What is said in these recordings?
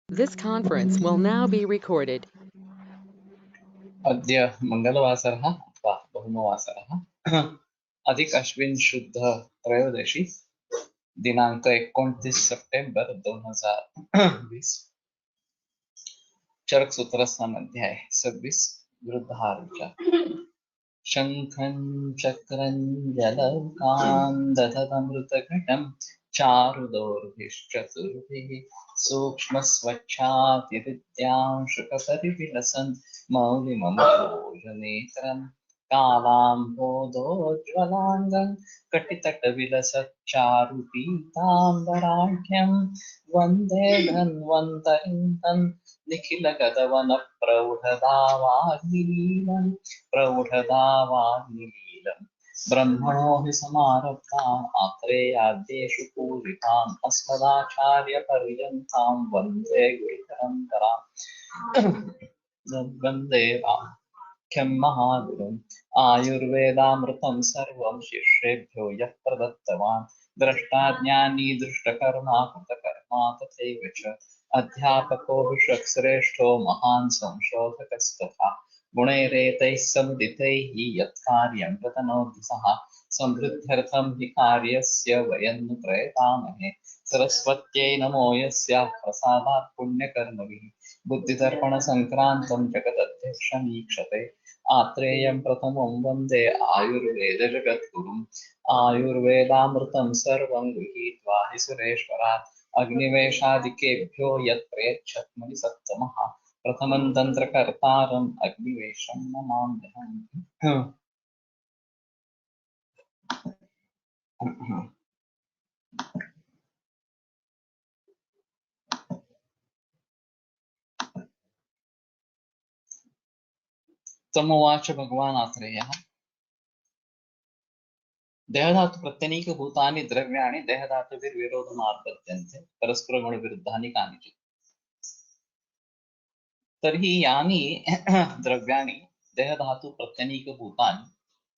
This conference will now be recorded. अद्य मंगलवासरः अथवा बहुमवासरः अधिक अश्विन शुद्ध त्रयोदशी दिनांक 29 सप्टेंबर 2020 चरक सूत्र अध्याय 26 वृद्धारुचा शंखं चक्रं जलौकां दधतमृतघटं चारुदौर्भिश्चतुर्भिः सूक्ष्मस्वच्छातिविद्यां शुकपरिविलसन् मौलिमम्भोजनेत्रं कालाम्भोदोज्ज्वलाङ्गं कटितटविलसच्चारुपीताम्बराढ्यं वन्दे धन्वन्तरिं निखिलगतवनप्रौढदावाग्निलीलम् प्रौढदावाग्निलीलम् ब्रह्मणो हि समारब्धाम् आत्रेयाद्येषु पूजिताम् अस्मदाचार्यपर्यन्तां वन्दे गुरुपरम्पराम् वन्दे वाक्यं महागुरुम् आयुर्वेदामृतं सर्वं शिष्येभ्यो यः प्रदत्तवान् द्रष्टाज्ञानी दृष्टकर्मा कृतकर्मा तथैव च अध्यापको विश्वश्रेष्ठो महान् संशोधकस्तथा गुणैरेतैः समुदितैः यत्कार्यं प्रतनोति सः समृद्ध्यर्थं हि कार्यस्य वयं नु प्रयतामहे सरस्वत्यै नमो यस्याः प्रसादात् पुण्यकर्मभिः बुद्धिदर्पणसङ्क्रान्तं जगदध्यक्षमीक्षते आत्रेयं प्रथमं वन्दे आयुर्वेदजगद्गुरुम् आयुर्वेदामृतं सर्वं गृहीत्वा हि सुरेश्वरात् अग्निवेशादिकेभ्यो यत् प्रयच्छत्मनि सत्तमः प्रथमं तन्त्रकर्तारम् अग्निवेशं नमाम्यहम्। तमुवाच भगवान् आत्रेयः देहधातु प्रत्यनीकभूतानि द्रव्याणि देहधातुभिर्विरोधमार्पद्यन्ते परस्परगुणविरुद्धानि कानिचित् तर्हि यानि द्रव्याणि देहधातु प्रत्यनीकभूतानि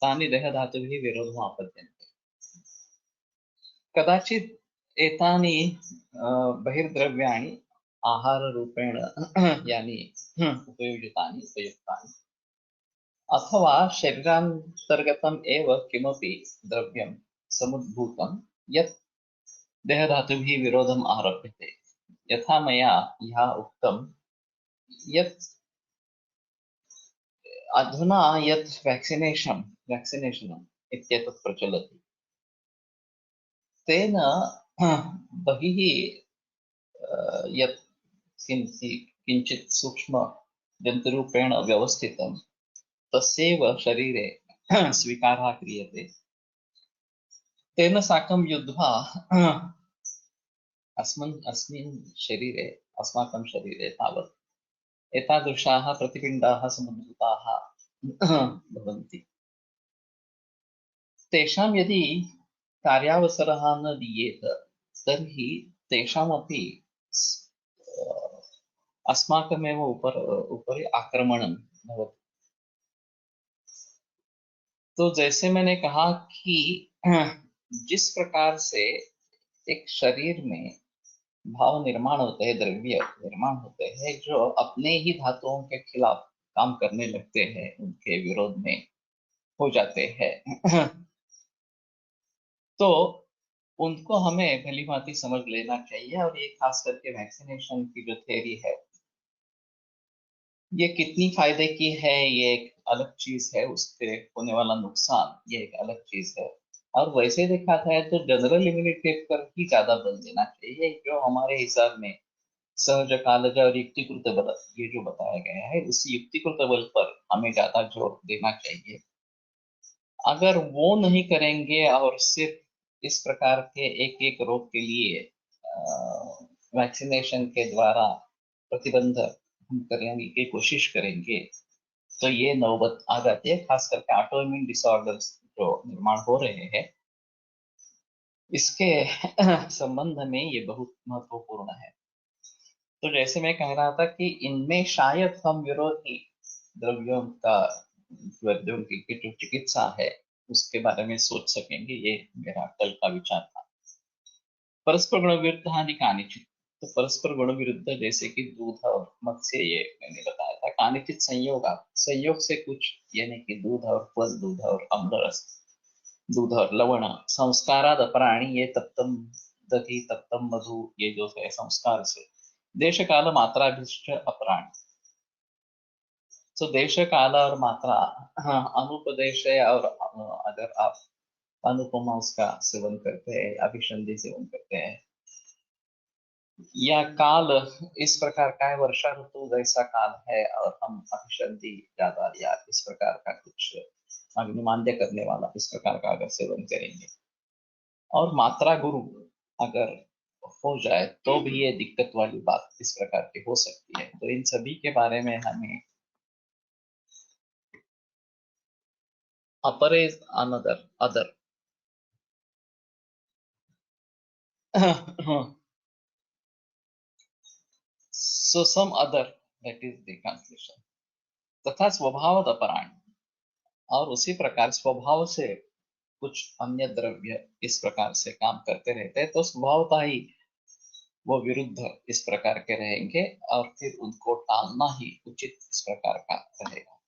तानि देहधातुभिः विरोधमापद्यन्ते कदाचित् एतानि बहिर्द्रव्याणि आहाररूपेण यानि उपयुक्तानि अथवा शरीरान्तर्गतम् एव किमपि द्रव्यं समुद्भूतं यत् देहधातुभिः विरोधम् आरभ्यते यथा मया यः उक्तं यत् अधुना यत् व्याक्सिनेशन् इत्येतत् प्रचलति तेन बहिः यत् किञ्चित् सूक्ष्म जन्तुरूपेण व्यवस्थितं तस्यैव शरीरे स्वीकारः क्रियते तेन साकं युद्ध्वा अस्माकं शरीरे तावत् एतादृशाः प्रतिपिण्डाः समुद्भूताः भवन्ति तेषां यदि कार्यावसरः न दीयेत तर्हि तेषामपि अस्माकमेव उपरि आक्रमणं भवति। तो जैसे मैंने कहा कि जिस प्रकार से एक शरीर में भाव निर्माण होते हैं, द्रव्य निर्माण होते हैं जो अपने ही धातुओं के खिलाफ काम करने लगते हैं, उनके विरोध में हो जाते हैं तो उनको हमें भली भांति समझ लेना चाहिए। और ये खास करके वैक्सीनेशन की जो थ्योरी है ये कितनी फायदे की है ये एक अलग चीज है, उससे होने वाला नुकसान ये एक अलग चीज है। और वैसे देखा था तो जनरल इम्यूनिटी पर ही ज्यादा बल देना चाहिए जो हमारे हिसाब में सहज कालज और युक्तिकृत बल ये जो बताया गया है उस युक्तिकृत बल पर हमें ज्यादा जोर देना चाहिए। अगर वो नहीं करेंगे और सिर्फ इस प्रकार के एक एक रोग के लिए वैक्सीनेशन के द्वारा प्रतिबंध हम करने की कोशिश करेंगे तो ये नौबत आ जाती है। खास करके ऑटोइम्यून डिसऑर्डर्स जो निर्माण हो रहे हैं इसके संबंध में ये बहुत महत्वपूर्ण है। तो जैसे मैं कह रहा था कि इनमें शायद हम विरोधी द्रव्यों की जो चिकित्सा है उसके बारे में सोच सकेंगे, ये मेरा कल का विचार था। परस्पर गुणविरुद्धानि कानिचित् तो परस्पर गुण विरुद्ध जैसे कि दूध और मत्स्य, ये मैंने बताया था। कानिचित संयोग, संयोग से कुछ, यानी कि दूध और फल, दूध और अम्ल रस, दूध और लवण, संस्काराद प्राणी, ये तप्तम दधि तप्तम मधु, ये जो है संस्कार से, देश काल मात्राभिष्ट अप्राणी। तो देश काल और मात्रा, हाँ, अनुपदेश है। और अगर आप अनुपमा उसका सेवन करते हैं, अभिसंधि सेवन करते हैं, या काल इस प्रकार का है, वर्षा ऋतु जैसा काल है, और हम अभिसंधि ज्यादा या इस प्रकार का कुछ अग्निमांद्य करने वाला इस प्रकार का अगर सेवन करेंगे, और मात्रा गुरु अगर हो जाए, तो भी ये दिक्कत वाली बात इस प्रकार की हो सकती है। तो इन सभी के बारे में हमें upper is another, other so some other, that is the translation। तथा स्वभाव अपराण, और उसी प्रकार स्वभाव से कुछ अन्य द्रव्य इस प्रकार से काम करते रहते हैं, तो स्वभावतः ही वो विरुद्ध इस प्रकार के रहेंगे, और फिर उनको टालना ही उचित इस प्रकार का रहेगा।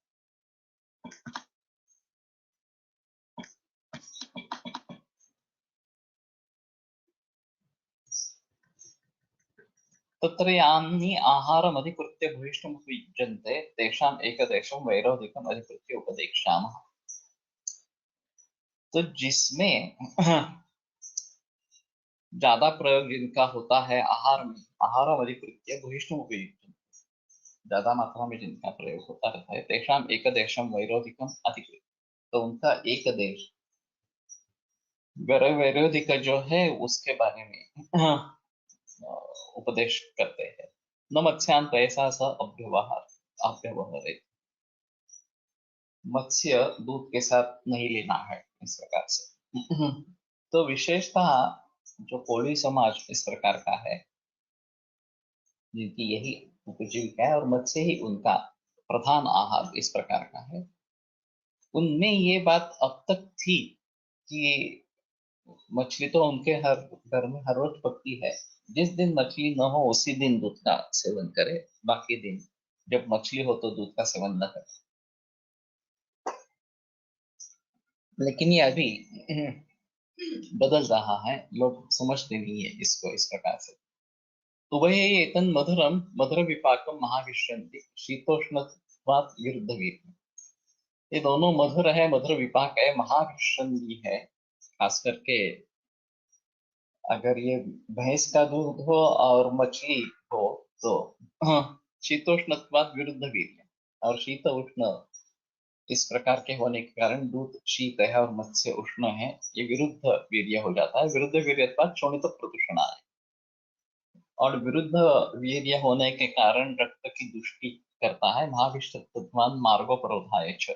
तत्र यानि आहारम अधिकृत्य भूयिष्ठमुपयुज्यन्ते तेषाम् एकदेशं वैरोधिकम् अधिकृत्य उपदेक्ष्यामः। तो जिसमें ज्यादा प्रयोग जिनका होता है आहार में, आहारम अधिकृत्य भूयिष्ठमुपयुज्यन्ते, ज्यादा मात्रा में जिनका प्रयोग होता रहता है, तेषाम् एकदेशं वैरोधिकम् अधिकृत्य, तो उनका एक देश वैरोधिक जो है उसके बारे में उपदेश करते हैं। न मत्स्यांत ऐसा स अव्यवहार, अव्यवहार, मत्स्य दूध के साथ नहीं लेना है इस प्रकार से। तो विशेषतः जो कोली समाज इस प्रकार का है, जिनकी यही उपजीविका है और मत्स्य ही उनका प्रधान आहार इस प्रकार का है, उनमें ये बात अब तक थी कि मछली तो उनके हर घर में हर रोज पकती है, जिस दिन मछली न हो उसी दिन दूध का सेवन करे, बाकी दिन जब मछली हो तो दूध का सेवन न करे। लेकिन ये अभी बदल रहा है, लोग समझते नहीं है इसको इस प्रकार से। तो वही एतन मधुरम मधुर विपाकम महाविश्रंति शीतोष्णत्वात् विरुद्ध वीर, ये दोनों मधुर है, मधुर विपाक है, महाविश्रंति है। खास करके अगर ये भैंस का दूध हो और मछली हो, तो शीतोष्णत्वात् विरुद्ध वीर्य, और शीत उष्ण इस प्रकार के होने के कारण दूध शीत है और मत्स्य उष्ण है, ये विरुद्ध वीर्य हो जाता है। विरुद्ध वीर्यत्वात् शोणित प्रदूषण है, और विरुद्ध वीर्य होने के कारण रक्त की दुष्टि करता है। महाविष्टत्वान् मार्गोपरोधाय च,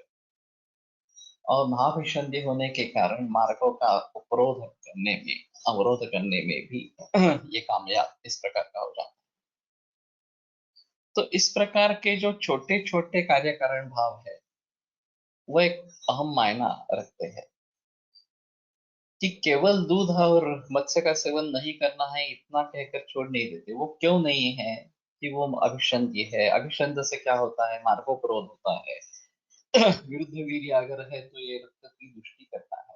और महाभिषंधि होने के कारण मार्गों का उपरोध करने में, अवरोध करने में भी ये कामयाब इस प्रकार का हो जाता है। तो इस प्रकार के जो छोटे छोटे कार्यकारण भाव है, वो एक अहम मायना रखते हैं। कि केवल दूध और मत्स्य का सेवन नहीं करना है इतना कहकर छोड़ नहीं देते। वो क्यों नहीं है? कि वो अभिसंधि है, अभिसंध से क्या होता है? मार्गोपरोध होता है। विरुद्ध वीर्य अगर है तो ये रक्त की दुष्टि करता है।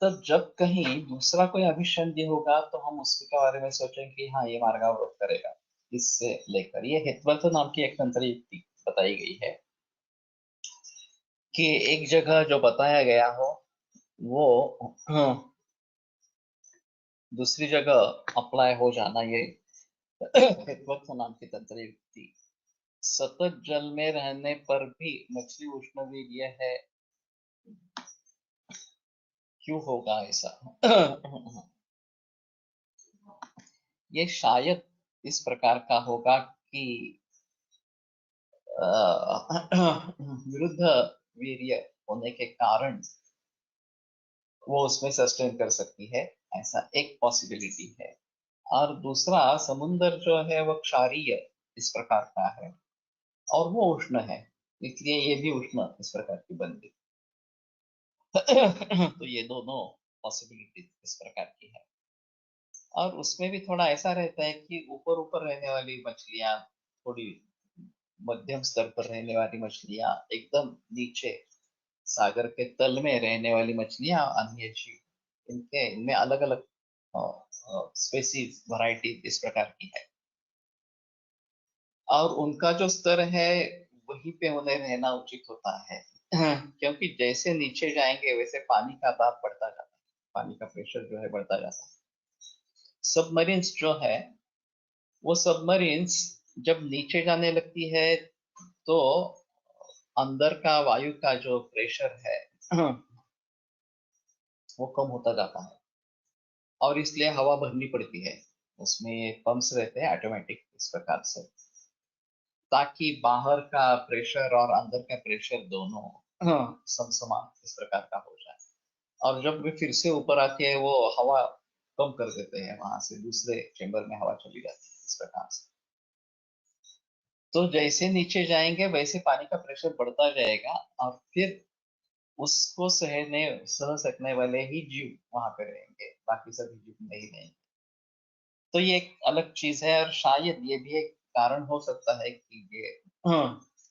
तब जब कहीं दूसरा कोई अभिसंधि होगा तो हम उसके बारे में सोचेंगे कि हाँ ये मार्गावरोध करेगा। इससे लेकर ये हेतवर्थ नाम की एक तंत्र युक्ति बताई गई है कि एक जगह जो बताया गया हो वो दूसरी जगह अप्लाई हो जाना, ये हेतवर्थ नाम की तंत्र युक्ति। सतत जल में रहने पर भी मछली उष्णवीर्य है, क्यों होगा ऐसा? ये शायद इस प्रकार का होगा कि विरुद्ध वीर्य होने के कारण वो उसमें सस्टेन कर सकती है, ऐसा एक पॉसिबिलिटी है। और दूसरा, समुद्र जो है वो क्षारीय इस प्रकार का है और वो उष्ण है, इसलिए ये भी उष्ण इस प्रकार की बन गई। तो ये दोनों पॉसिबिलिटी इस प्रकार की है। और उसमें भी थोड़ा ऐसा रहता है कि ऊपर ऊपर रहने वाली मछलियां, थोड़ी मध्यम स्तर पर रहने वाली मछलियां, एकदम नीचे सागर के तल में रहने वाली मछलियां, अन्य जीव, इनके इनमें अलग अलग स्पेसीज वैरायटी इस प्रकार की है। और उनका जो स्तर है वहीं पे उन्हें रहना उचित होता है। क्योंकि जैसे नीचे जाएंगे वैसे पानी का दाब बढ़ता जाता है, पानी का प्रेशर जो है बढ़ता जाता है। सबमरीन्स जो है, वो सबमरीन्स जब नीचे जाने लगती है तो अंदर का वायु का जो प्रेशर है वो कम होता जाता है, और इसलिए हवा भरनी पड़ती है। उसमें पंप्स रहते हैं ऑटोमेटिक इस प्रकार से, ताकि बाहर का प्रेशर और अंदर का प्रेशर दोनों समसमान इस प्रकार का हो जाए। और जब वे फिर से ऊपर आके वो हवा कम कर देते हैं, वहां से दूसरे चेंबर में हवा चली जाती है इस प्रकार से। तो जैसे नीचे जाएंगे वैसे पानी का प्रेशर बढ़ता जाएगा, और फिर उसको सह सकने वाले ही जीव वहां पे रहेंगे, बाकी सभी जीव नहीं रहेंगे। तो ये एक अलग चीज है, और शायद ये भी एक कारण हो सकता है कि ये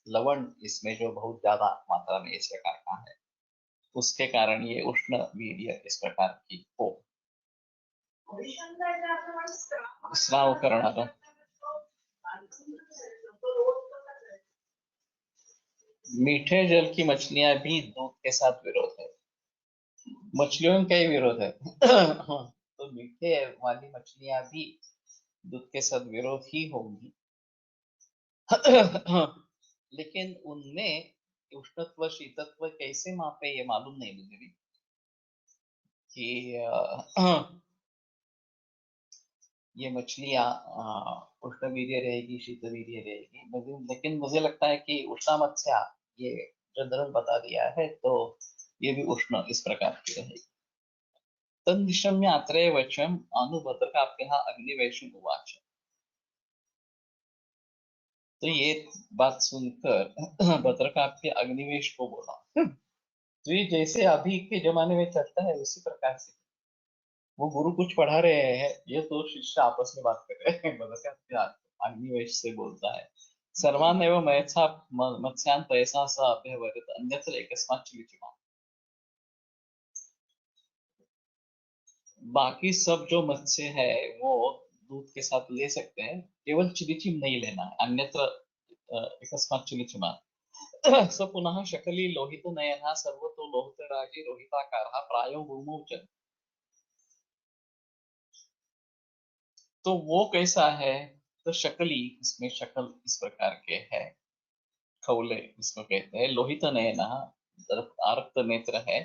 लवण इसमें जो बहुत ज्यादा मात्रा में इस प्रकार का है, उसके कारण ये उष्ण वीर्य इस प्रकार की हो। स्राव करणारा मीठे जल की मछलियां भी दूध के साथ विरोध है। मछलियों का ही विरोध है। तो मीठे वाली मछलियां भी दूध के साथ विरोध ही होंगी। लेकिन उनमें उष्णत्व शीतत्व कैसे मापे ये मालूम नहीं मुझे भी, कि ये मछलियां उष्णवीर्य रहेगी शीतवीर्य रहेगी, लेकिन मुझे लगता है कि उष्णा मत्स्या ये जनरल बता दिया है, तो ये भी उष्ण इस प्रकार की रहेगी। तन्निशम्य अत्रैव वचम् अनुभद्रकाप्यः अग्निवेशम् उवाच। तो ये बात सुनकर भद्रकाप्य अग्निवेश को बोला, तो ये जैसे अभी के जमाने में चलता है उसी प्रकार से वो गुरु कुछ पढ़ा रहे हैं, ये तो शिष्य आपस में बात कर रहे हैं। भद्रकाप्य अग्निवेश से बोलता है, सर्वान् एव मयथा मत्स्यान् तयसा स अभ्यवरत् अन्यत्र एकस्मात् चिलिचिमान्। बाकी सब जो मत्स्य है वो दूध के साथ ले सकते हैं, केवल चिलिचिम नहीं लेना है, अन्यत्र एकस्मात् चिलिचिमान्। स पुनः शकली लोहित नयनः सर्वतो लोहितराजी रोहिताकारः प्रायो भूमौ च। तो वो कैसा है, तो शकली, इसमें शकल इस प्रकार के है, खौले इसको कहते हैं, लोहित नयनः आरक्त नेत्र है,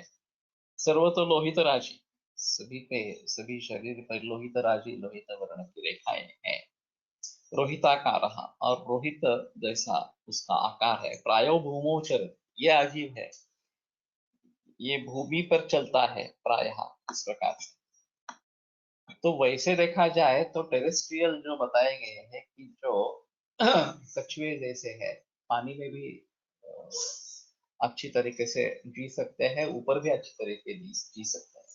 सर्वतो लोहित राशि, सभी पे सभी शरीर पर लोहित राशि लोहित वर्ण की रेखाएं हैं, रोहिताकार, और रोहित जैसा उसका आकार है, प्रायो भूमोचर, ये अजीब है, ये भूमि पर चलता है प्रायः इस प्रकार से। तो वैसे देखा जाए तो टेरेस्ट्रियल जो बताए गए हैं कि जो कछुए जैसे है, पानी में भी अच्छी तरीके से जी सकते हैं, ऊपर भी अच्छी तरीके जी सकते हैं।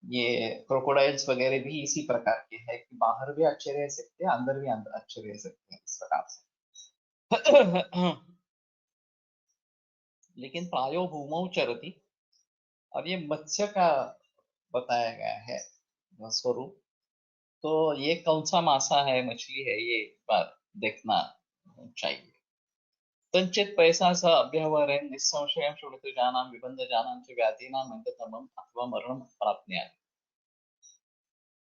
ये क्रोकोडाइल्स वगैरह भी इसी प्रकार के हैं कि बाहर भी अच्छे रह सकते हैं, अंदर भी अंदर अच्छे रह सकते हैं इस प्रकार से। लेकिन प्रायो भूमौ चरति, और ये मत्स्य का बताया गया है स्वरूप, तो ये कौन सा मासा है, मछली है, ये एक बार देखना चाहिए। तंचित पैसा स अभ्यवहरेन् निस्संशयं शोणितजानां विबन्धजानां च व्याधीनां मन्दतमम् अथवा मरणं प्राप्नुयात्।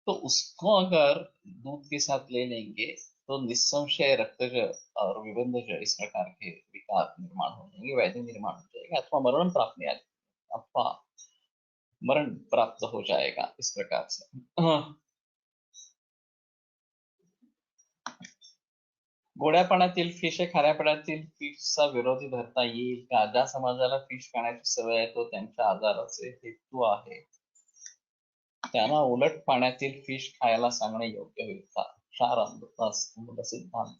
तो उसको अगर दूध के साथ ले लेंगे तो निस्संशय रक्तज और विबंधज इस प्रकार के विकार निर्माण हो जाएंगे, व्याधि निर्माण हो जाएगा, अथवा मरण प्राप्त अथवा मरण प्राप्त हो जाएगा इस प्रकार से। गोड्यापणातील फिश खाऱ्यापणातील फिशचा विरोधी धरता येईल का? ज्या समाजाला फिश खाण्याची सवय आहे तो त्यांच्या आजाराचे हेतू आहे, त्यांना उलट पाण्यातील फिश खायला सांगणे योग्य होईल का? क्षार अमृत सिद्धांत।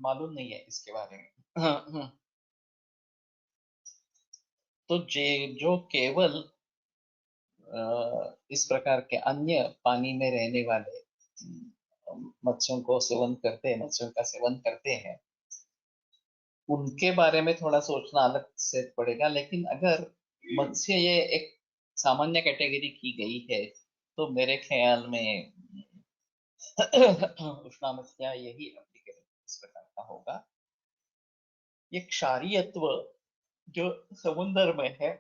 मालूम नहीं है इसके बारे में। तो जे जो केवल इस प्रकार के अन्य पानी में रहने वाले मत्स्यों को सेवन करते हैं, मत्स्यों का सेवन करते हैं, उनके बारे में थोड़ा सोचना अलग से पड़ेगा। लेकिन अगर मत्स्य ये एक सामान्य कैटेगरी की गई है, तो मेरे ख्याल में उष्णामत्या यही एप्लीकेबल इस प्रकार का होगा। ये क्षारीयत्व जो समुद्र में है,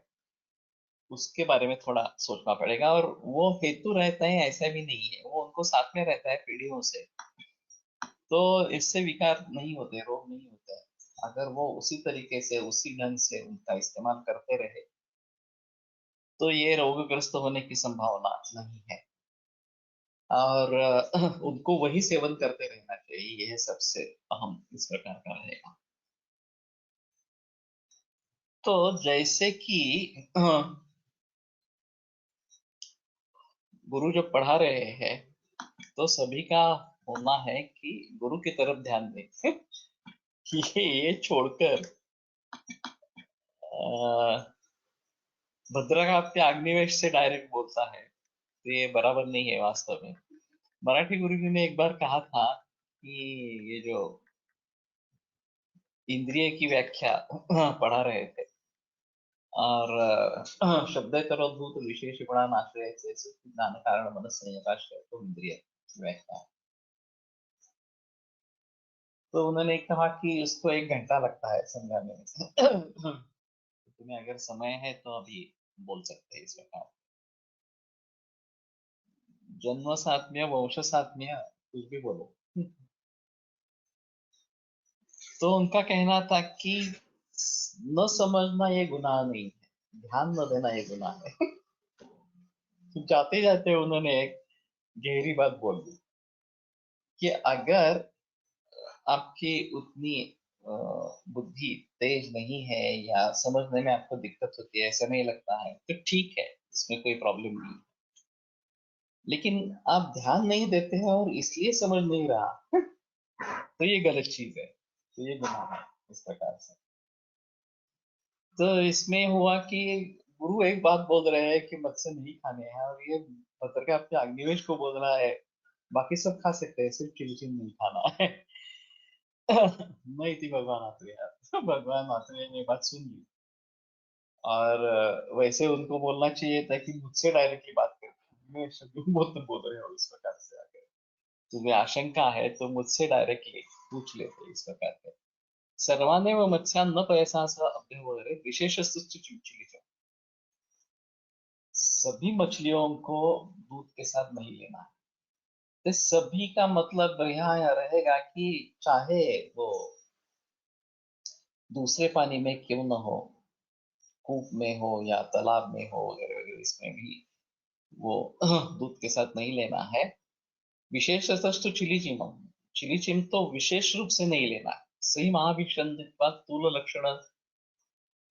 उसके बारे में थोड़ा सोचना पड़ेगा। और वो हेतु रहता है ऐसा भी नहीं है, वो उनको साथ में रहता है पीढ़ियों से, तो इससे विकार नहीं होते, रोग नहीं होता है। अगर वो उसी तरीके से उसी ढंग से उनका इस्तेमाल करते रहे, तो ये रोगग्रस्त होने की संभावना नहीं है। और उनको वही सेवन करते रहना चाहिए, यह सबसे अहम इस प्रकार का रहेगा। तो जैसे कि गुरु जब पढ़ा रहे हैं, तो सभी का होना है कि गुरु की तरफ ध्यान दें। ये छोड़कर भद्रकाप्य अग्निवेश से डायरेक्ट बोलता है, तो ये बराबर नहीं है वास्तव में। मराठी गुरुजी ने एक बार कहा था कि ये जो इंद्रिय की व्याख्या पढ़ा रहे थे, और शब्देतरोद्भूत विशेषगुणान आश्रय से ज्ञान कारण मन संयताश्रय तो इंद्रिय व्याख्या। तो उन्होंने कहा कि उसको 1 घंटा लगता है समझाने में। तुम्हें अगर समय है तो अभी बोल सकते हैं इस प्रकार। जन्म सात्म्य, वंश सात्म्य, कुछ भी बोलो। तो उनका कहना था कि न समझना ये गुनाह नहीं है, ध्यान न देना ये गुनाह है। जाते जाते उन्होंने एक गहरी बात बोल दी कि अगर आपकी उतनी बुद्धि तेज नहीं है, या समझने में आपको दिक्कत होती है, ऐसा नहीं लगता है, तो ठीक है, इसमें कोई प्रॉब्लम नहीं। लेकिन आप ध्यान नहीं देते हैं और इसलिए समझ नहीं रहा, तो ये गलत चीज है, तो ये गुनाह है इस प्रकार से। तो इसमें हुआ कि गुरु एक बात बोल रहे हैं कि मत्स्य नहीं खाने हैं, और ये पत्र के अपने अग्निवेश को बोल रहा है बाकी सब खा सकते हैं, सिर्फ चिलचिन नहीं खाना है। नहीं थी भगवान आते यार। भगवान आते ने बात सुन ली, और वैसे उनको बोलना चाहिए था कि मुझसे डायरेक्टली बात करते, मैं क्यों बोल रहे हो इस प्रकार से। आगे तुम्हें आशंका है तो मुझसे डायरेक्टली पूछ लेते इस प्रकार के। सर्वानेव मत्स्यान् न पयसा सह अभ्यवहरेत् विशेषस्तु चिलिच। सभी मछलियों को दूध के साथ नहीं लेना है। तो सभी का मतलब यहाँ रहेगा कि चाहे वो दूसरे पानी में क्यों न हो, कूप में हो या तालाब में हो वगैरह वगैरह, इसमें भी वो दूध के साथ नहीं लेना है। विशेषतस्तु चिलिचिम, चिलिचिम तो विशेष रूप से नहीं लेना है। सही महाभिषंधित्वा स्थूल लक्षण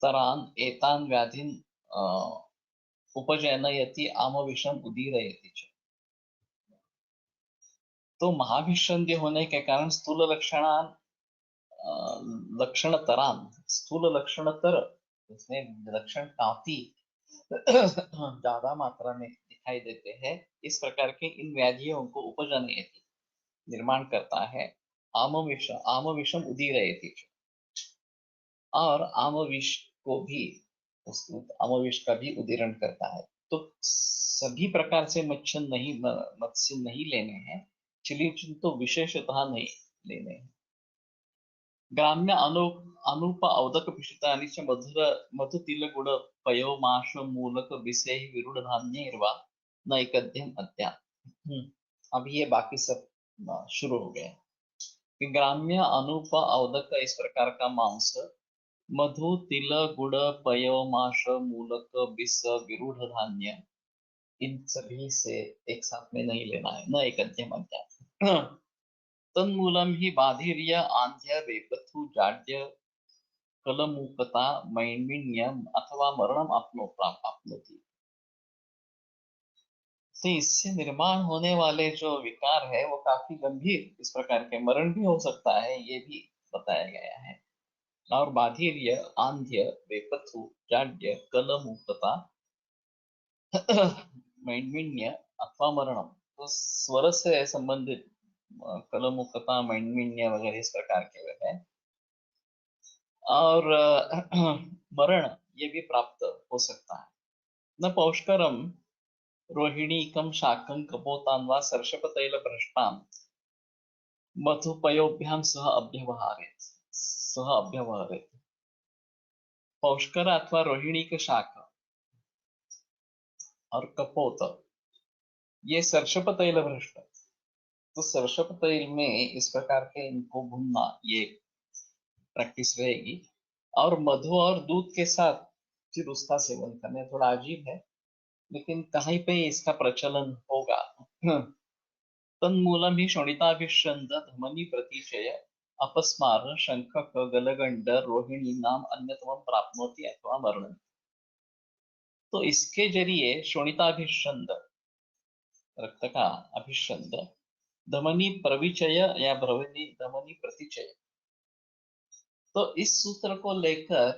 तरान एतान व्याधिन उपजनयति आमविषम उदीरयति च। तो महाभिषंधि होने के कारण स्थूल लक्षणान लक्षण तरान, स्थूल लक्षण तर, इसमें लक्षण काफी ज्यादा मात्रा में दिखाई देते हैं। इस प्रकार के इन व्याधियों को उपजनयति निर्माण करता है, आमविषम उदीरयति च। और आमविष को भी, उस आमविष का भी उदीरण करता है। तो सभी प्रकार से मत्स्य नहीं लेने हैं, चिलिचिन तो विशेषतः नहीं लेने हैं। ग्राम्य अनूप अवदक पिशितानि च मधुर मधु तिल गुड़ पयो माश मूलक विषय विरुड धान्य नैकध्यम अद्या। अब ये बाकी सब शुरू हो गए कि ग्राम्य अनूप अवदक इस प्रकार का मांस, मधु तिल गुड़ पयो माश मूलक विष विरूढ़ धान्य, इन सभी से एक साथ में नहीं लेना है, न एक अध्यम अध्याय। तन्मूलम ही बाधिर्य आंध्य वेपथु जाड्य कलमुकता मैण्विन्यम अथवा मरणम आपनोति। तो इससे निर्माण होने वाले जो विकार है वो काफी गंभीर इस प्रकार के, मरण भी हो सकता है, ये भी बताया गया है। और बाधिर्य आंध्य वेपथु जाड्य कलमुकता मैंडमिन्य अथवा मरणम, तो स्वर से संबंधित कलमुखता, मैंडमिन्य वगैरह इस प्रकार के वे हैं। और मरण ये भी प्राप्त हो सकता है। न पौष्करम रोहिणीकम शाकं कपोतान वा सर्षपतैल भ्रष्टान मधुपयोभ्याम सह अभ्यवहरेत। पौष्कर अथवा रोहिणी के शाक और कपोत, ये सरसप तैल भ्रष्ट, तो सरसप तैल में इस प्रकार के इनको भूनना ये प्रैक्टिस रहेगी। और मधु और दूध के साथ फिर उसका सेवन करना थोड़ा अजीब है, लेकिन कहीं पे इसका प्रचलन होगा। तन्मूलम ही शोणिताभिषंद धमनी प्रतिशय अपस्मार शंखक गलगंड रोहिणी नाम अन्यतमम प्राप्नोति अथवा मरण। तो इसके जरिए शोणिताभिषंद, रक्त का अभिषंद, धमनी प्रविचय या भ्रवनी धमनी प्रतिचय, तो इस सूत्र को लेकर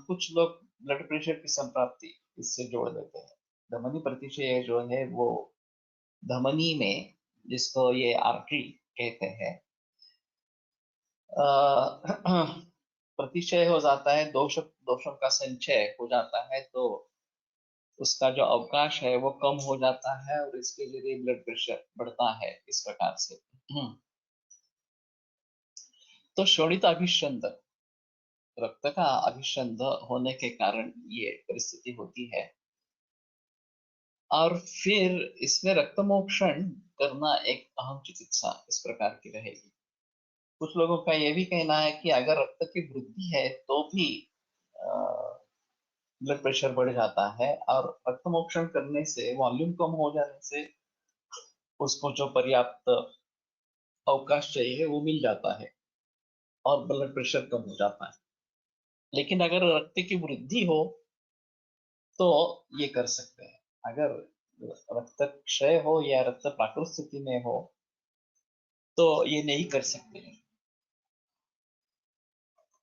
कुछ लोग ब्लड प्रेशर की संप्राप्ति इससे जोड़ देते हैं। धमनी प्रतिचय जो है वो धमनी में, जिसको ये आर्टरी कहते हैं, प्रतिचय हो जाता है, दोषों का संचय हो जाता है, तो उसका जो अवकाश है वो कम हो जाता है और इसके जरिए ब्लड प्रेशर बढ़ता है इस प्रकार से। तो शोणित अभिषंद, रक्त का अभिषंद होने के कारण ये परिस्थिति होती है। और फिर इसमें रक्त मोक्षण करना एक अहम चिकित्सा इस प्रकार की रहेगी। कुछ लोगों का यह भी कहना है कि अगर रक्त की वृद्धि है तो भी ब्लड प्रेशर बढ़ जाता है, और रक्त मोक्षण करने से, वॉल्यूम कम हो जाने से उसको जो पर्याप्त अवकाश चाहिए वो मिल जाता है और ब्लड प्रेशर कम हो जाता है। लेकिन अगर रक्त की वृद्धि हो तो ये कर सकते हैं। अगर रक्त क्षय हो या रक्त प्राकृत स्थिति में हो तो ये नहीं कर सकते हैं।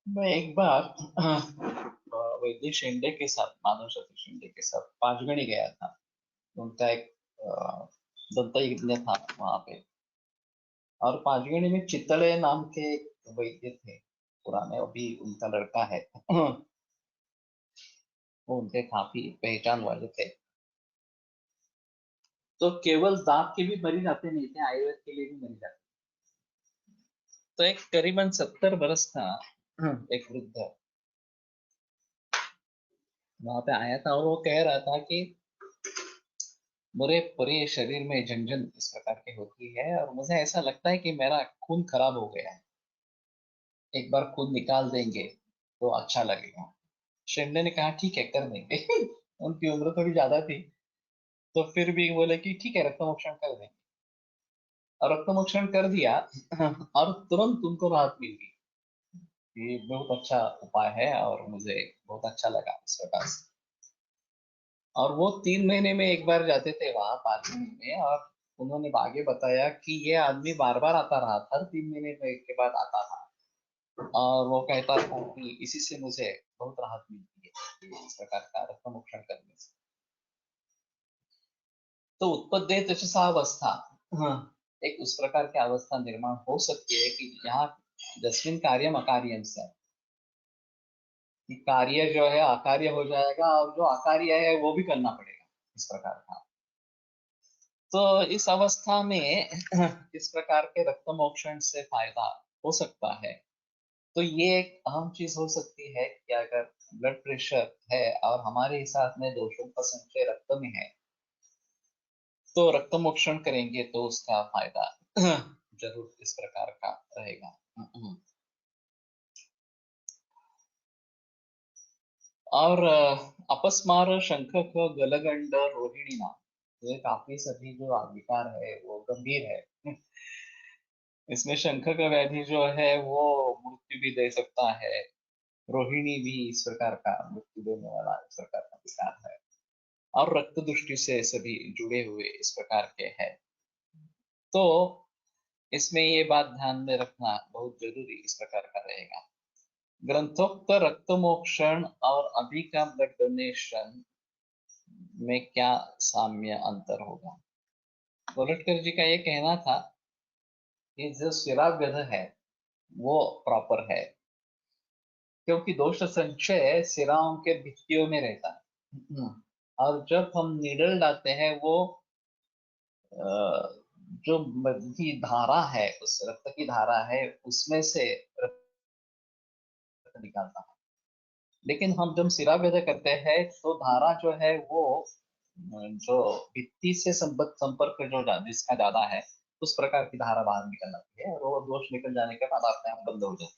मैं एक बार वैद्य शिंदे के साथ, माधव सतीश शिंदे के साथ पांचगणी गया था। उनका एक दंत यज्ञ था वहां पे, और पांचगणी में चित्तले नाम के एक वैद्य थे पुराने, अभी उनका लड़का है। वो उनके काफी पहचान वाले थे। तो केवल दांत के भी मरीज आते नहीं थे, आयुर्वेद के लिए भी मरीज आते। तो एक करीबन 70 बरस का एक वृद्ध वहां पे आया था और वो कह रहा था कि मेरे पूरे शरीर में जंजन इस प्रकार की होती है और मुझे ऐसा लगता है कि मेरा खून खराब हो गया है, एक बार खून निकाल देंगे तो अच्छा लगेगा। शिंदे ने कहा ठीक है, कर देंगे। उनकी उम्र थोड़ी ज्यादा थी, तो फिर भी बोले कि ठीक है, रक्तमोक्षण कर देंगे। और रक्तमोक्षण कर दिया और तुरंत उनको राहत मिल गई। ये बहुत अच्छा उपाय है और मुझे बहुत अच्छा लगा इस प्रकार से। और वो 3 महीने में एक बार जाते थे वहां पार्किंग में, और उन्होंने आगे बताया कि ये आदमी बार बार आता रहा था, 3 महीने में एक के बाद आता था। और वो कहता था कि इसी से मुझे बहुत राहत मिलती है इस प्रकार का रक्तमोक्षण करने से। तो उत्पत्ति तचसा अवस्था, हाँ, एक उस प्रकार की अवस्था निर्माण हो सकती है कि यहाँ जस्मिन कार्यम अकार्यम से, कि कार्य जो है अकार्य हो जाएगा और जो अकार्य है वो भी करना पड़ेगा इस प्रकार का। तो इस अवस्था में इस प्रकार के रक्त मोक्षण से फायदा हो सकता है। तो ये एक अहम चीज हो सकती है कि अगर ब्लड प्रेशर है और हमारे हिसाब में दोषों का संचय रक्त में है, तो रक्त मोक्षण करेंगे तो उसका फायदा जरूर इस प्रकार का रहेगा। और अपस्मार शंखक गलगंड रोहिणी नाम, ये काफी सभी जो विकार है वो गंभीर है। इसमें शंखक व्याधि जो है वो मृत्यु भी दे सकता है। रोहिणी भी इस प्रकार का मृत्यु देने वाला इस प्रकार का विकार है। और रक्त दृष्टि से सभी जुड़े हुए इस प्रकार के हैं। तो इसमें ये बात ध्यान में रखना बहुत जरूरी इस प्रकार का रहेगा। ग्रंथोक्त रक्त मोक्षण और अभी का ब्लड डोनेशन में क्या साम्य अंतर होगा? गोलटकर जी का ये कहना था कि जो शिराव्यध है वो प्रॉपर है, क्योंकि दोष संचय सिराओं के भित्तियों में रहता है। और जब हम नीडल डालते हैं वो जो की धारा है, उस रक्त की धारा है, उसमें से रक्त निकालता है। लेकिन हम जब सिराव्यध करते हैं तो धारा जो है वो जो भित्ति से संपर्क जो जिसका ज्यादा है, उस प्रकार की धारा बाहर निकल आती है और वो दोष निकल जाने के बाद अपने आप बंद हो जाती है।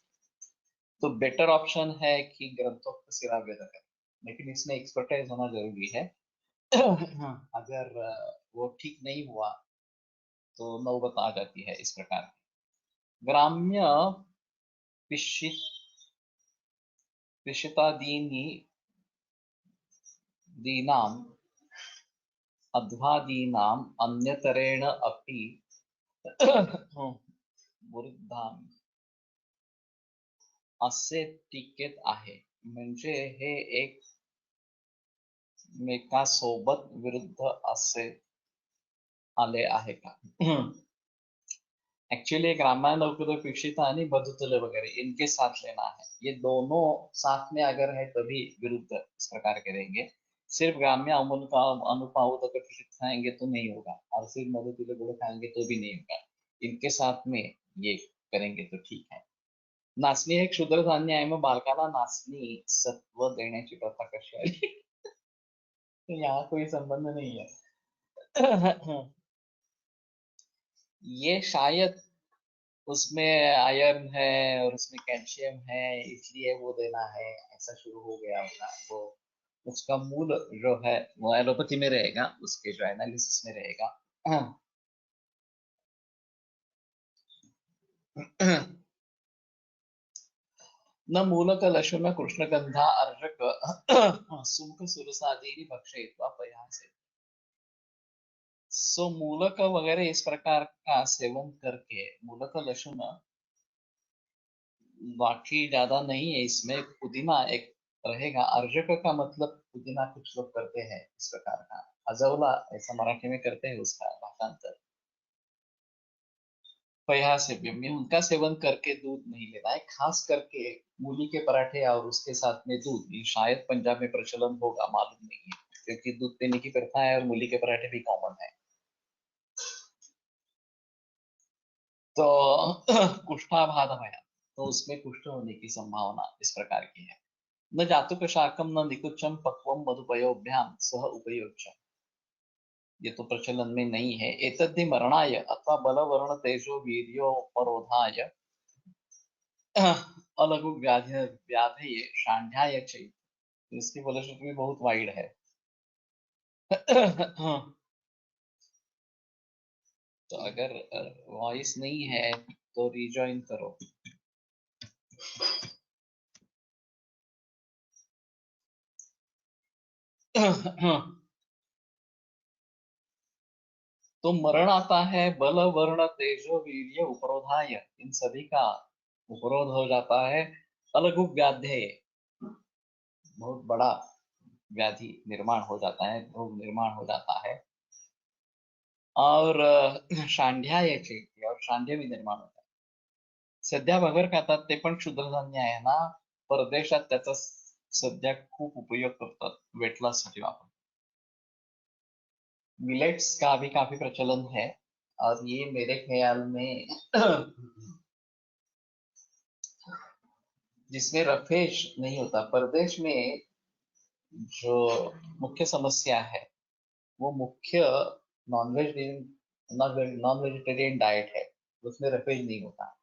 तो बेटर ऑप्शन है कि ग्रंथोक्त सिराव्यध करें, लेकिन इसमें एक्सपर्टाइज होना जरूरी है। अगर वो ठीक नहीं हुआ तो नौबत आ जाती है इस प्रकार। ग्राम्य पिशितादीनी दीनाम अध्वादीनाम अन्यतरेण अपि वृद्धाम असे टीकेत आहे, म्हणजे हे एकमेकांसोबत विरुद्ध असे आले आहे का? एक्चुअली ग्रामायण पिक्षिता आणि बधुतुल वगैरह इनके साथ लेना है, ये दोनों साथ में अगर है तभी विरुद्ध इस प्रकार करेंगे। सिर्फ ग्राम्य अनुपावत अगर पिक्षित खाएंगे तो नहीं होगा, और सिर्फ मधुतुल गुड़ खाएंगे तो भी नहीं होगा। इनके साथ में ये करेंगे तो ठीक है। नाचणी हे क्षुद्र धान्य आहे, मग बालकाला नाचणी सत्व देण्याची प्रथा कशी आली? यहाँ कोई संबंध नहीं है। ये शायद उसमें आयरन है और उसमें कैल्शियम है, इसलिए वो देना है, ऐसा शुरू हो गया होगा। वो उसका मूल जो है वो एलोपैथी में रहेगा, उसके जो एनालिसिस में रहेगा। न मूलक लशुन कृष्णगंधा अर्जक सुमुख सुरसादीनि भक्षयित्वा पयासे। सो मूलक वगैरह इस प्रकार का सेवन करके, मूलक लशुन बाकी ज्यादा नहीं है, इसमें पुदीना एक रहेगा। अर्जक का मतलब पुदीना कुछ लोग करते हैं इस प्रकार का, अजवला ऐसा मराठी में करते हैं उसका भाषांतर। पया से भी उनका सेवन करके दूध नहीं लेना है, खास करके मूली के पराठे और उसके साथ में दूध, ये शायद पंजाब में प्रचलन होगा, मालूम नहीं है, क्योंकि दूध पीने की प्रथा है और मूली के पराठे भी कॉमन है। तो कुष्ठाबाध है तो उसमें कुष्ठ होने की संभावना इस प्रकार की है। न जातुक शाकम न निकुचम पक्वम मधुपयोभ्याम सह उपयोज्य, ये तो प्रचलन में नहीं है। एतद्धि मरणाय अथवा बलवर्ण तेजो वीर्योपरोधाय अलघु व्याधि व्याधये शांढ्याय च, इसकी फलश्रुति भी बहुत वाइड है। तो अगर वॉइस नहीं है तो रिजॉइन करो। तो मरण आता है बल वर्ण तेजो वीर्य उपरोधाय, इन सभी का उपरोध हो जाता है। अलघु व्याधे, बहुत बड़ा व्याधि निर्माण हो जाता है, रोग निर्माण हो जाता है। और शांढ्याय चैत्य, और शांढ्य भी निर्माण होता है। सध्या भगर खातात ते पण क्षुद्रधान्य आहे ना, परदेशात त्याचा सध्या खूप उपयोग करतात वेट लॉस साठी वापर। मिलेट्स का भी काफी प्रचलन है, और ये मेरे ख्याल में जिसमें रफेज नहीं होता, परदेश में जो मुख्य समस्या है वो मुख्य नॉन वेजिटेरियन डाइट है, उसमें रफेज नहीं होता,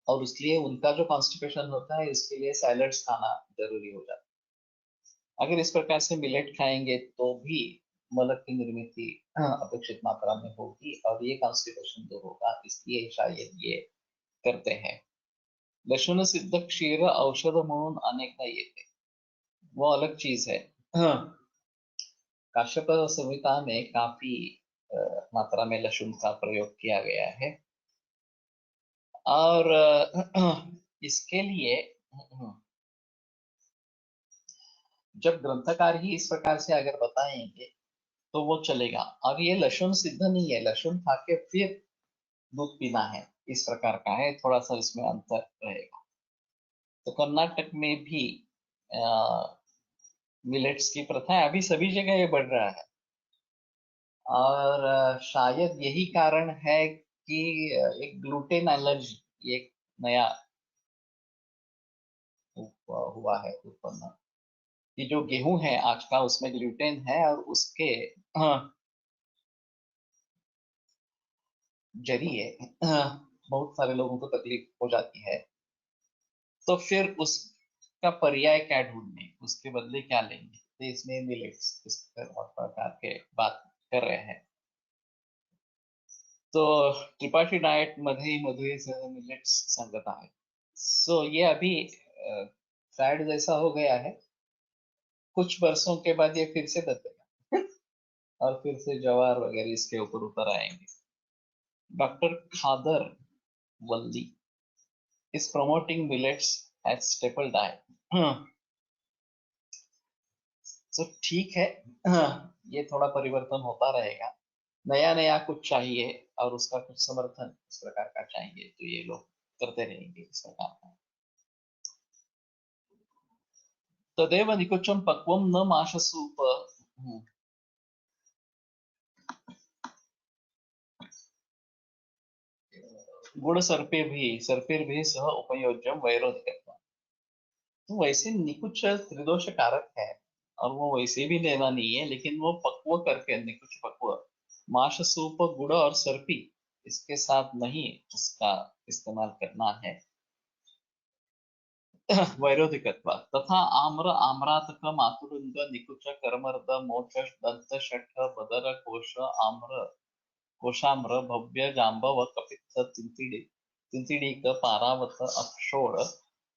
और इसलिए उनका जो कॉन्स्टिपेशन होता है इसके लिए सैलड्स खाना जरूरी हो जाता है। अगर इस प्रकार से मिलेट खाएंगे तो भी मलक की निर्मित अपेक्षित मात्रा में होगी और ये कॉन्स्टिपेशन दूर होगा, इसलिए शायद ये करते हैं। लशुन सिद्ध क्षीर औषध म्हणून अनेकदा येते, वो अलग चीज है। काश्यप संहिता में काफी मात्रा में लहसुन का प्रयोग किया गया है, और इसके लिए जब ग्रंथकार ही इस प्रकार से अगर बताएंगे तो वो चलेगा। और ये लशुन सिद्ध नहीं है, लशुन खा के फिर दूध पीना है, इस प्रकार का है, थोड़ा सा इसमें अंतर रहेगा। तो कर्नाटक में भी मिलेट्स की प्रथा है, अभी सभी जगह ये बढ़ रहा है। और शायद यही कारण है कि एक ग्लूटेन एलर्जी एक नया हुआ है उत्पन्न, कि जो गेहूं है आज का उसमें ग्लूटेन है और उसके जरिए बहुत सारे लोगों को तकलीफ हो जाती है। तो फिर उसका पर्याय क्या ढूंढने, उसके बदले क्या लेंगे, तो इसमें मिलेट्स इस प्रकार के बात कर रहे हैं। तो त्रिपाठी डाइट मध्ये मधुएसह मिलेट्स संगत आहे। सो ये अभी फैड जैसा हो गया है, कुछ वर्षों के बाद ये फिर से बदलेगा और फिर से ज्वार वगैरह इसके ऊपर उतर आएंगे। Doctor Khadar Valli is promoting millets as staple diet। तो ठीक है, ये थोड़ा परिवर्तन होता रहेगा, नया नया कुछ चाहिए और उसका कुछ समर्थन इस प्रकार का चाहिए, तो ये लोग करते रहेंगे इस प्रकार का। तदेव निकुचम पक्वम न माशसूप। गुण सर्पे भी सह उपयोज्यम वैरोधिकत्व। तो वैसे निकुच त्रिदोष कारक है और वो वैसे भी लेना नहीं है, लेकिन वो पक्व करके निकुच पक्व माश सूप गुड़ और सर्पी इसके साथ नहीं उसका इस्तेमाल करना है। वैरोधिकत्व तथा आम्र आम्रातक मातुरुंद निकुच कर्मर्द मोक्ष दंत शठ बदर कोश आम्र कोशाम्र भव्य जांबव कपित्थ तिंतिड़ीक पारावत अक्षोण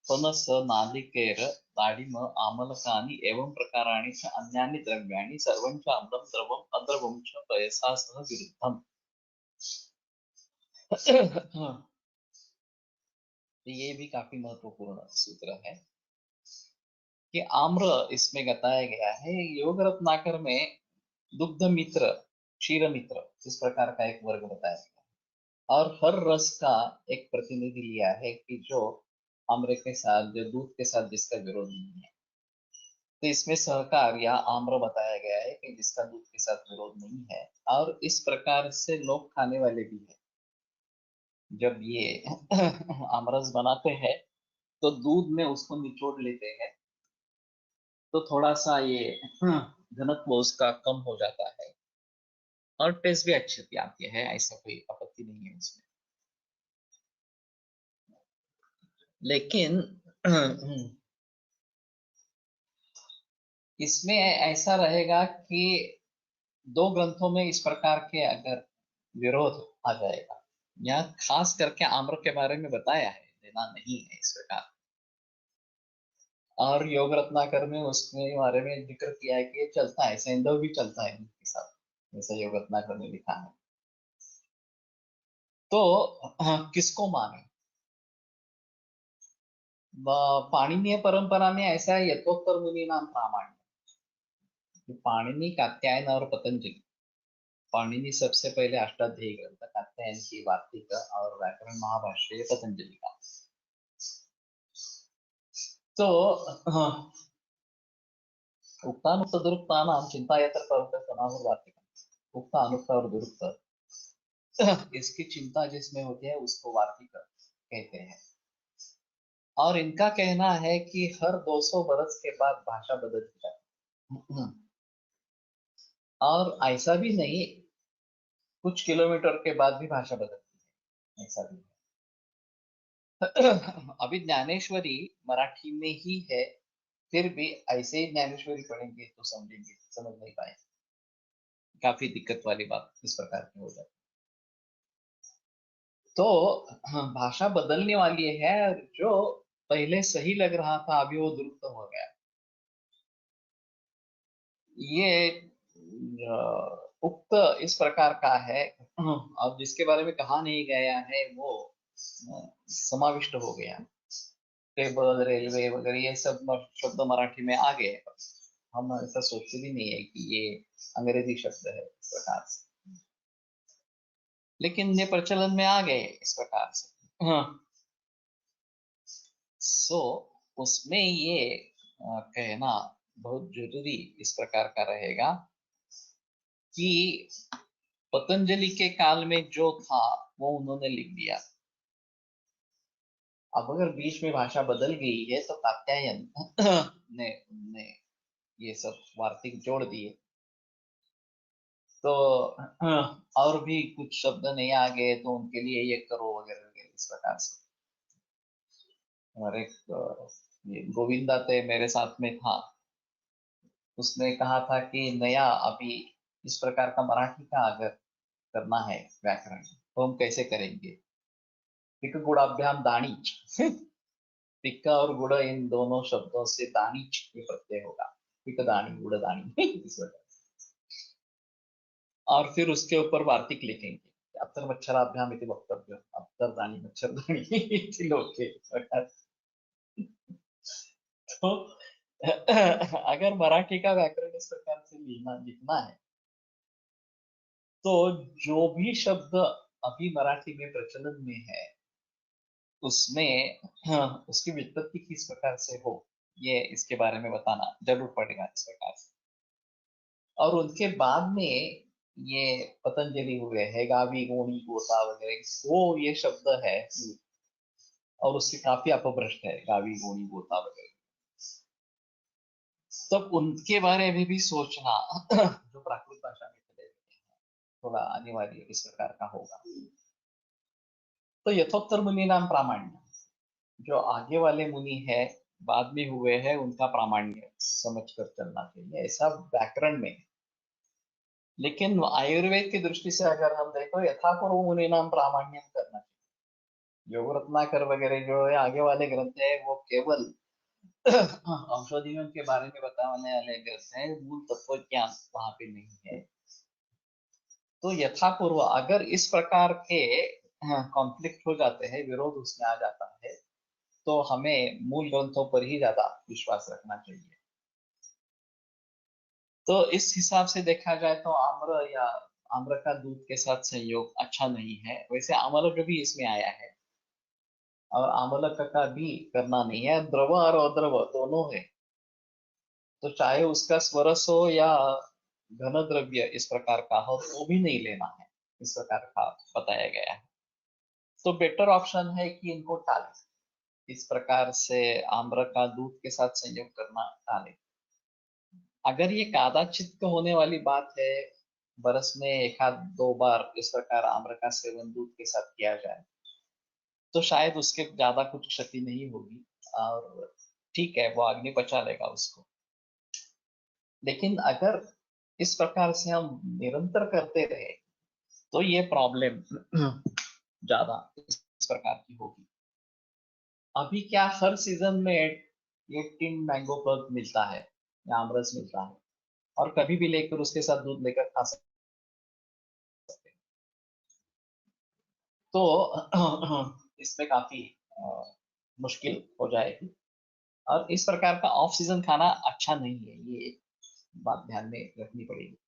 फणस नालिकेर दाडिम आमलकानि एवं प्रकाराणि च अन्यानि द्रव्याणि सर्वं च अम्लं द्रवम् अद्रवं च पयसा सह विरुद्धम्। ये भी काफी महत्वपूर्ण सूत्र है कि आम्र इसमें बताया गया है। योग रत्नाकर में दुग्ध मित्र क्षीर मित्र इस प्रकार का एक वर्ग बताया गया और हर रस का एक प्रतिनिधि लिया है कि जो आम्र के साथ, जो दूध के साथ जिसका विरोध नहीं है। तो इसमें सहकार या आम्र बताया गया है कि जिसका दूध के साथ विरोध नहीं है, और इस प्रकार से लोग खाने वाले भी है। जब ये आमरस बनाते हैं तो दूध में उसको निचोड़ लेते हैं, तो थोड़ा सा ये घनत्व उसका कम हो जाता है और टेस्ट भी अच्छी आती है, ऐसा कोई आपत्ति नहीं है इसमें। लेकिन इसमें ऐसा रहेगा कि दो ग्रंथों में इस प्रकार के अगर विरोध आ जाएगा, यहाँ खास करके आम्र के बारे में बताया है, लेना नहीं है इस प्रकार। और योग रत्नाकर में उसके बारे में जिक्र किया है कि ये चलता है, सैंधव भी चलता है उनके साथ, जैसा योग रत्नाकर में लिखा है। तो किसको माने? पाणिनीय परंपरा में ऐसा है, यथोत्तर मुनि नाम प्रामाण्य। पाणिनि, कात्यायन और पतंजलि। पाणिनि सबसे पहले अष्टाध्यायी ग्रंथ, कात्यायन की वार्तिक और व्याकरण महाभाष्य पतंजलि का। तो उक्तानुक्त दुरुक्तानां चिंतायत्र परंपरा वार्तिक। उक्ता अनुक्त और दुरुक्त इसकी चिंता जिसमें होती है उसको वार्तिक कहते हैं। और इनका कहना है कि हर 200 बरस के बाद भाषा बदल जाती है। और ऐसा भी नहीं, कुछ किलोमीटर के बाद भी भाषा बदलती है, ऐसा भी है। अभी ज्ञानेश्वरी मराठी में ही है, फिर भी ऐसे ही ज्ञानेश्वरी पढ़ेंगे तो समझेंगे, समझ नहीं पाए, काफी दिक्कत वाली बात इस प्रकार की हो जाती। तो भाषा बदलने वाली है, जो पहले सही लग रहा था अभी वो दुरुस्त हो गया। ये उक्त इस प्रकार का है। अब जिसके बारे में कहा नहीं गया है वो समाविष्ट हो गया। टेबल, रेलवे वगैरह ये सब शब्द मराठी में आ गए। हम ऐसा सोचते भी नहीं है कि ये अंग्रेजी शब्द है इस प्रकार से, लेकिन ये प्रचलन में आ गए इस प्रकार से। हाँ, सो उसमें ये कहना बहुत जरूरी इस प्रकार का रहेगा कि पतंजलि के काल में जो था वो उन्होंने लिख दिया। अब अगर बीच में भाषा बदल गई है तो कात्यायन ने ये सब वार्तिक जोड़ दिए, तो और भी कुछ शब्द नहीं आ गए तो उनके लिए ये करो वगैरह वगैरह इस प्रकार से। और एक ये गोविंदा ते मेरे साथ में था, उसने कहा था कि नया अभी इस प्रकार का मराठी का अगर करना है व्याकरण तो हम कैसे करेंगे। पिक गुणाभ्याम दाणीच पिक और गुड़ इन दोनों शब्दों से दाणीच ये प्रत्यय होगा, पिक दाणी गुड़ दाणी इस प्रकार। और फिर उसके ऊपर वार्तिक लिखेंगे, अब्तर मच्छराभ्याम इति वक्तव्य, अब्तर दाणी मच्छरदाणी इति लोके इस प्रकार। तो अगर मराठी का व्याकरण इस प्रकार से लिखना है तो जो भी शब्द अभी मराठी में प्रचलन में है उसमें उसकी व्युत्पत्ति किस प्रकार से हो, ये इसके बारे में बताना जरूर पड़ेगा इस प्रकार से। और उनके बाद में ये पतंजलि हुए है गावी गोणी गोता वगैरह, वो ये शब्द है और उससे काफी अपभ्रष्ट है गावी गोणी गोता वगैरह। तब उनके बारे में भी सोचना जो प्राकृत भाषा में चले थोड़ा अनिवार्य इस प्रकार का होगा। तो यथोत्तर मुनि नाम प्रामाण्य, जो आगे वाले मुनि है बाद में हुए हैं उनका प्रामाण्य समझकर चलना चाहिए ऐसा व्याकरण में। लेकिन आयुर्वेद की दृष्टि से अगर हम देखो यथापूर्व मुनि नाम प्रामाण्य करना चाहिए। योग रत्नाकर वगैरह जो है आगे वाले ग्रंथ है वो केवल औषधियों के बारे में बताने वाले ग्रंथ है, मूल तत्व ज्ञान वहां पे नहीं है। तो यथापूर्व अगर इस प्रकार के कॉन्फ्लिक्ट हो जाते हैं, विरोध उसमें आ जाता है, तो हमें मूल ग्रंथों पर ही ज्यादा विश्वास रखना चाहिए। तो इस हिसाब से देखा जाए तो आम्र या आम्र का दूध के साथ संयोग अच्छा नहीं है। वैसे आमलक भी इसमें आया है और आमलक का भी करना नहीं है, द्रव और अद्रव दोनों है, तो चाहे उसका स्वरस हो या घन द्रव्य इस प्रकार का हो तो भी नहीं लेना है, इस प्रकार का बताया गया है। तो बेटर ऑप्शन है कि इनको टालें, इस प्रकार से आम्र का दूध के साथ संयोग करना टालें। अगर ये कदाचित होने वाली बात है, बरस में एक आध दो बार इस प्रकार आम्र का सेवन दूध के साथ किया जाए तो शायद उसके ज्यादा कुछ क्षति नहीं होगी और ठीक है वो अग्नि पचा लेगा उसको। लेकिन अगर इस प्रकार से हम निरंतर करते रहे तो ये प्रॉब्लम ज्यादा इस प्रकार की होगी। अभी क्या हर सीजन में ये टिन मैंगो पल्प मिलता है या आमरस मिलता है और कभी भी लेकर उसके साथ दूध लेकर खा सकते हैं। तो इसमें काफी मुश्किल हो जाएगी और इस प्रकार का ऑफ सीजन खाना अच्छा नहीं है, ये एक बात ध्यान में रखनी पड़ेगी।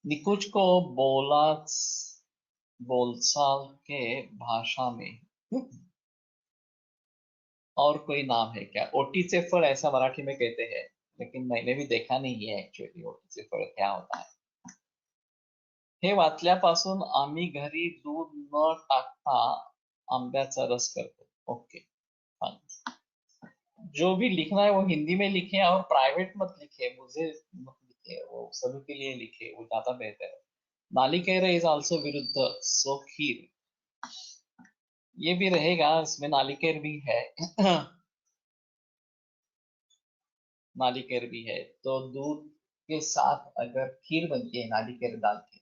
निकुंज को बोलचाल के भाषा में और कोई नाम है क्या? ओटीचे फळ ऐसा मराठी में कहते हैं, लेकिन मैंने भी देखा नहीं है एक्चुअली ओटीचे फळ क्या होता है। हे वाचल्यापासून आम्ही घरी दूध न टाकता आंब्याचा रस करतो। Okay, fine. जो भी लिखना है वो हिंदी में लिखे और प्राइवेट मत लिखे, मुझे मत लिखे, वो सभी के लिए लिखे, वो ज्यादा बेहतर है। नालिकेर इज आल्सो विरुद्ध, सो खीर ये भी रहेगा, इसमें नालिकेर भी है नालिकेर भी है, तो दूध के साथ अगर खीर बनती है नालिकेर डाल के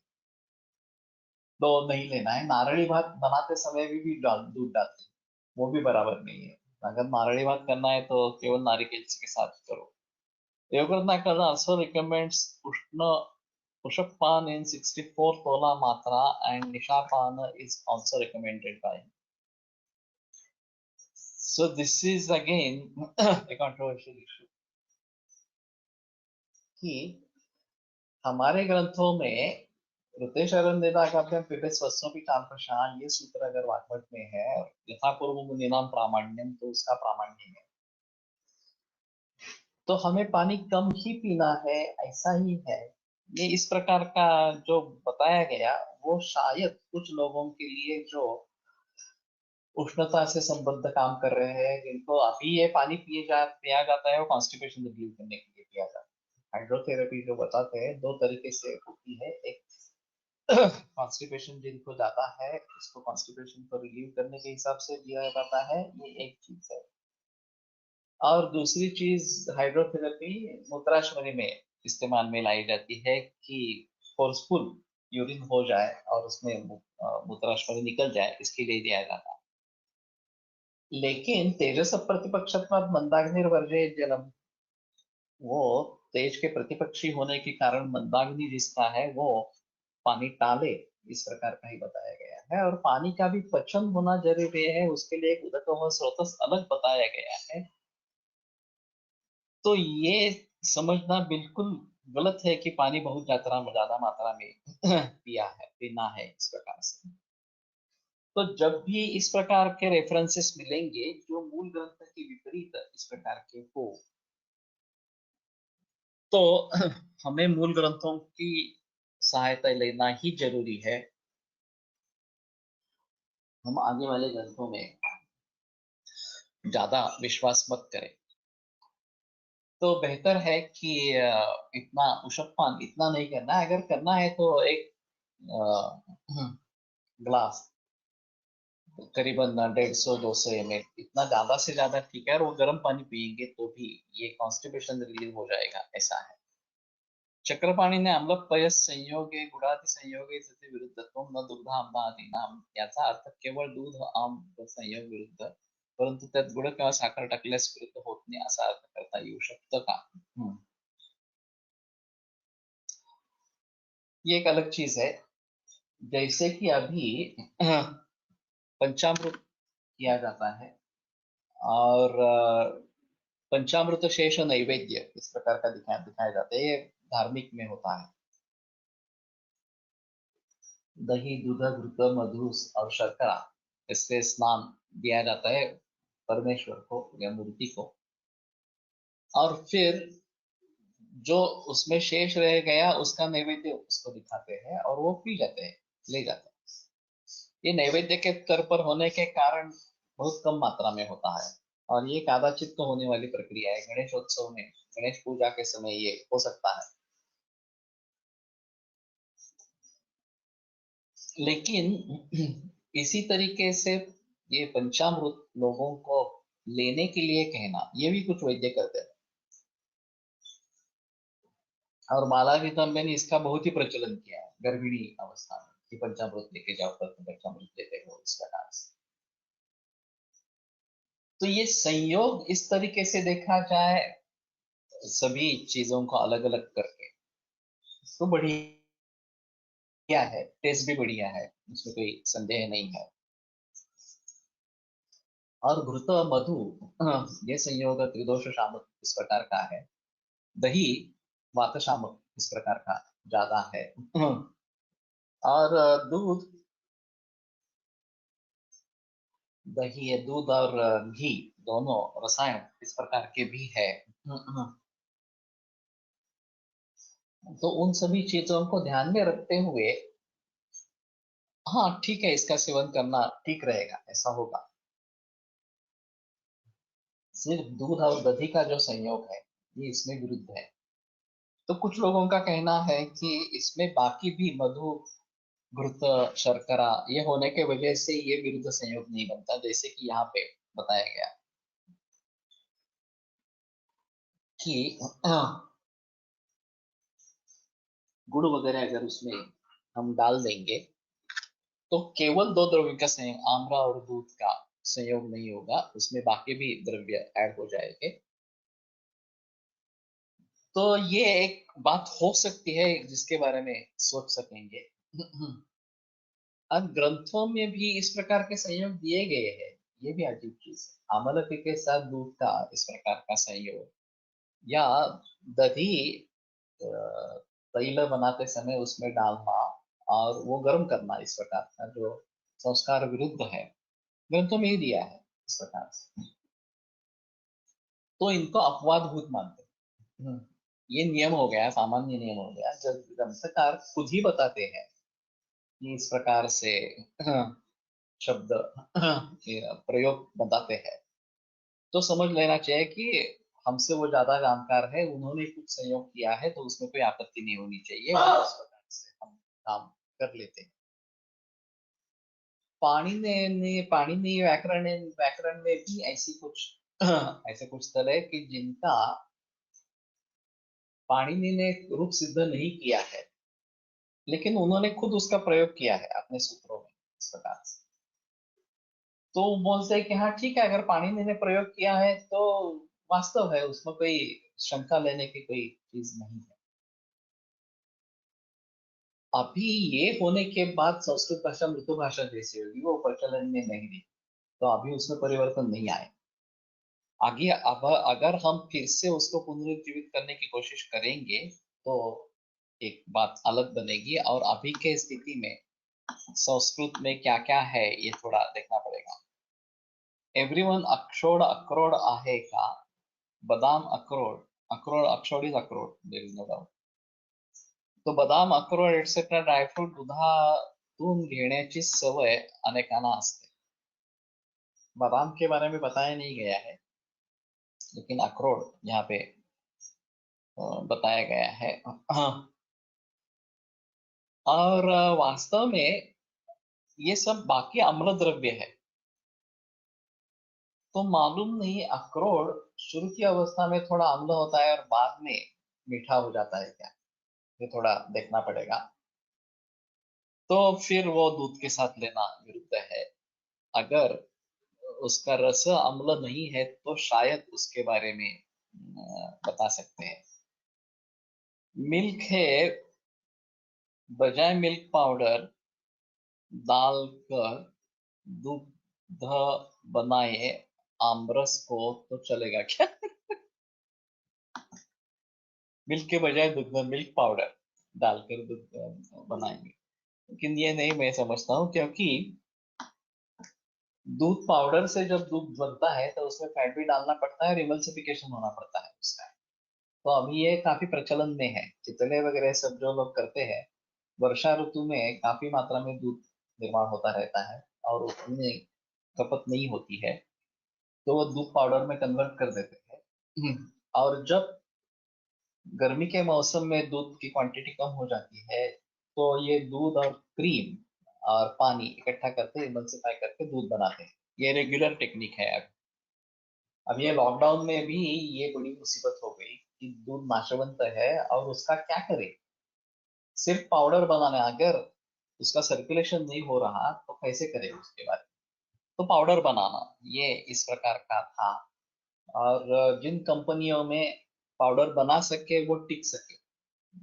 तो नहीं लेना है। नारळी भात बनाते समय भी दूध डालते हैं, वो भी बराबर नहीं है। अगर नारळी भात करना है तो केवल नारिकेल के साथ करो। योगरत्नाकर also recommends Ushappan in 64 tola matra and Nishapana is also recommended by him. So this is again a controversial issue. कि हमारे ग्रंथों में ऋतेशरण्यदाकाभ्यां पिबेत् स्वस्नोऽपि तान् ये सूत्र अगर वाग्भट में है, यथा पूर्व मुनीनां प्रामाण्यम, तो उसका प्रामाण्य है। तो हमें पानी कम ही पीना है, ऐसा ही है। ये इस प्रकार का जो बताया गया, वो शायद कुछ लोगों के लिए जो उष्णता से संबद्ध काम कर रहे हैं, जिनको अभी ये पानी पिया जाता है, वो कॉन्स्टिपेशन रिलीव करने के लिए पिया जाता है। हाइड्रोथेरेपी जो बताते हैं, दो तरीके से होती है। एक कॉन्स्टिपेशन जिनको जाता है, उसको कॉन्स्टिपेशन को रिलीव करने के हिसाब से दिया जाता है, ये एक चीज है। और दूसरी चीज हाइड्रोथेरेपी मूत्राशमरी में इस्तेमाल में लाई जाती है कि फोर्सफुल यूरिन हो जाए और उसमें मूत्राशमरी निकल जाए, इसके लिए दिया जाता है। लेकिन तेजस प्रतिपक्षत्वात् मंदाग्निर्वर्जे जलम, वो तेज के प्रतिपक्षी होने के कारण मंदाग्नि जिसका है वो पानी टाले, इस प्रकार का ही बताया गया है। और पानी का भी पचन होना जरूरी है, उसके लिए एक उदक स्रोत अलग बताया गया है। तो ये समझना बिल्कुल गलत है कि पानी बहुत ज्यादा मात्रा में पीना है इस प्रकार से। तो जब भी इस प्रकार के रेफरेंसेस मिलेंगे जो मूल ग्रंथ के विपरीत इस प्रकार के हो, तो हमें मूल ग्रंथों की सहायता लेना ही जरूरी है। हम आगे वाले ग्रंथों में ज्यादा विश्वास मत करें। तो बेहतर है कि इतना उषपान इतना नहीं करना है। अगर करना है तो एक ग्लास करीबन 150-200 ml, इतना ज्यादा से ज्यादा ठीक है। और वो गर्म पानी पिएंगे तो भी ये कॉन्स्टिपेशन रिलीव हो जाएगा, ऐसा है। चक्रपाणीने अम्लपयस संयोगे गुडाति संयोगे सति विरुद्धत्वं न दुग्धांबादीनां, याचा अर्थ केवळ दूध आंब संयोग विरुद्ध, परंतु त्यात गुड किंवा साखर टाकल्यास विरुद्ध होत नाही, असा अर्थ करता येऊ शकतं का? ये एक अलग चीज है। जैसे कि अभी पंचामृत किया जाता है, और पंचामृत शेष नैवेद्य इस प्रकार का दिखाया जाता है, ये धार्मिक में होता है। दही, दूध, घृत, मधु और शर्करा, इससे स्नान दिया जाता है परमेश्वर को या मूर्ति को। और फिर जो उसमें शेष रह गया उसका नैवेद्य उसको दिखाते हैं और वो पी जाते हैं, ले जाते हैं। ये नैवेद्य के स्तर पर होने के कारण बहुत कम मात्रा में होता है, और ये कदाचित तो होने वाली प्रक्रिया है। गणेशोत्सव में, गणेश पूजा के समय ये हो सकता है। लेकिन इसी तरीके से ये पंचामृत लोगों को लेने के लिए कहना, ये भी कुछ वैद्य करते हैं। और मालाभितंबे ने इसका बहुत ही प्रचलन किया है गर्भिणी अवस्था में, कि पंचामृत लेके जाओ, तो पंचामृत लेते हो, इस प्रकार से। तो ये संयोग इस तरीके से देखा जाए, सभी चीजों को अलग अलग करके, तो बढ़िया है, टेस्ट भी बढ़िया है, उसमें कोई संदेह नहीं है। और घृत मधु, ये संयोग त्रिदोष शामक इस प्रकार का है। दही वात शामक इस प्रकार का ज्यादा है। और दूध, दही है, दूध और घी दोनों रसायन इस प्रकार के भी है। तो उन सभी चीजों को ध्यान में रखते हुए, हाँ ठीक है, इसका सेवन करना ठीक रहेगा, ऐसा होगा। सिर्फ दूध और दही का जो संयोग है, ये इसमें विरुद्ध है। तो कुछ लोगों का कहना है कि इसमें बाकी भी मधु, घृत, शर्करा ये होने के वजह से ये विरुद्ध संयोग नहीं बनता, जैसे कि यहाँ पे बताया गया कि गुड़ वगैरह अगर उसमें हम डाल देंगे, तो केवल दो द्रव्य का संयोग, आम्रा और दूध का संयोग नहीं होगा, उसमें बाकी भी द्रव्य ऐड हो जाएंगे। तो ये एक बात हो सकती है जिसके बारे में सोच सकेंगे। अब ग्रंथों में भी इस प्रकार के संयोग दिए गए हैं, ये भी अजीब चीज है। अमलक के साथ दूध का इस प्रकार का संयोग, या दही तैल बनाते समय उसमें डालना और वो गर्म करना, इस प्रकार का जो संस्कार विरुद्ध है, ग्रंथों में ही दिया है इस प्रकार से, तो इनको अपवादभूत मानते हैं। ये नियम हो गया, सामान्य नियम हो गया, जब ग्रंथकार खुद ही बताते हैं कि इस प्रकार से शब्द ये प्रयोग बताते हैं, तो समझ लेना चाहिए कि हमसे वो ज्यादा जानकार है, उन्होंने कुछ संयोग किया है, तो उसमें कोई आपत्ति नहीं होनी चाहिए, और इस प्रकार से हम काम कर लेते हैं। पाणिनि व्याकरण में भी ऐसी कुछ ऐसे कुछ स्थल है कि जिनका पाणिनि ने रूप सिद्ध नहीं किया है, लेकिन उन्होंने खुद उसका प्रयोग किया है अपने सूत्रों में इस प्रकार से। तो वो बोलते हैं कि हाँ ठीक है, अगर पाणिनि ने प्रयोग किया है तो वास्तव है, उसमें कोई शंका लेने की कोई चीज नहीं है। अभी ये होने के बाद संस्कृत भाषा मृदु भाषा जैसी होगी, वो प्रचलन में नहीं रही, तो अभी उसमें परिवर्तन नहीं आए। आगे अब अगर हम फिर से उसको पुनरुज्जीवित करने की कोशिश करेंगे तो एक बात अलग बनेगी, और अभी के स्थिति में संस्कृत में क्या क्या है ये थोड़ा देखना पड़ेगा। एवरीवन अक्षोड अक्रोड आहे का, बदाम अक्रोड, अक्रोड अक्षोड इज अक्रोड, देयर इज नो डाउट। तो बदाम अक्रोड एटसेट्रा ड्रायफ्रूट दुधातून घेण्याची सवय अनेकांना असते। बादाम के बारे में बताया नहीं गया है, लेकिन अखरोट यहाँ पे बताया गया है। और वास्तव में ये सब बाकी अम्ल द्रव्य है, तो मालूम नहीं अखरोट शुरू की अवस्था में थोड़ा अम्ल होता है और बाद में मीठा हो जाता है क्या, ये थोड़ा देखना पड़ेगा। तो फिर वो दूध के साथ लेना विरुद्ध है। अगर उसका रस अम्ल नहीं है तो शायद उसके बारे में बता सकते हैं। मिल्क है, बजाय मिल्क पाउडर डालकर दूध बनाए आमरस को तो चलेगा क्या? मिल्क के बजाय दूध में मिल्क पाउडर डालकर दूध बनाएंगे, लेकिन ये नहीं मैं समझता हूँ, क्योंकि दूध पाउडर से जब दूध बनता है तो उसमें फैट भी डालना पड़ता है और इमल्सिफिकेशन होना पड़ता है उसका। तो अभी ये काफी प्रचलन में है, चितले वगैरह सब जो लोग करते हैं, वर्षा ऋतु में काफी मात्रा में दूध निर्माण होता रहता है और उसमें खपत नहीं होती है, तो वो दूध पाउडर में कन्वर्ट कर देते हैं। और जब गर्मी के मौसम में दूध की क्वांटिटी कम हो जाती है, तो ये दूध और क्रीम और पानी इकट्ठा करके इमल्सिफाई करके दूध बनाते हैं। ये रेगुलर टेक्निक है। अब ये लॉकडाउन में भी ये बड़ी मुसीबत हो गई कि दूध नाशवंत है और उसका क्या करें, सिर्फ पाउडर बनाना है, अगर उसका सर्कुलेशन नहीं हो रहा तो कैसे करें उसके बारे में। तो पाउडर बनाना ये इस प्रकार का था। और जिन कंपनियों में पाउडर बना सके वो टिक सके,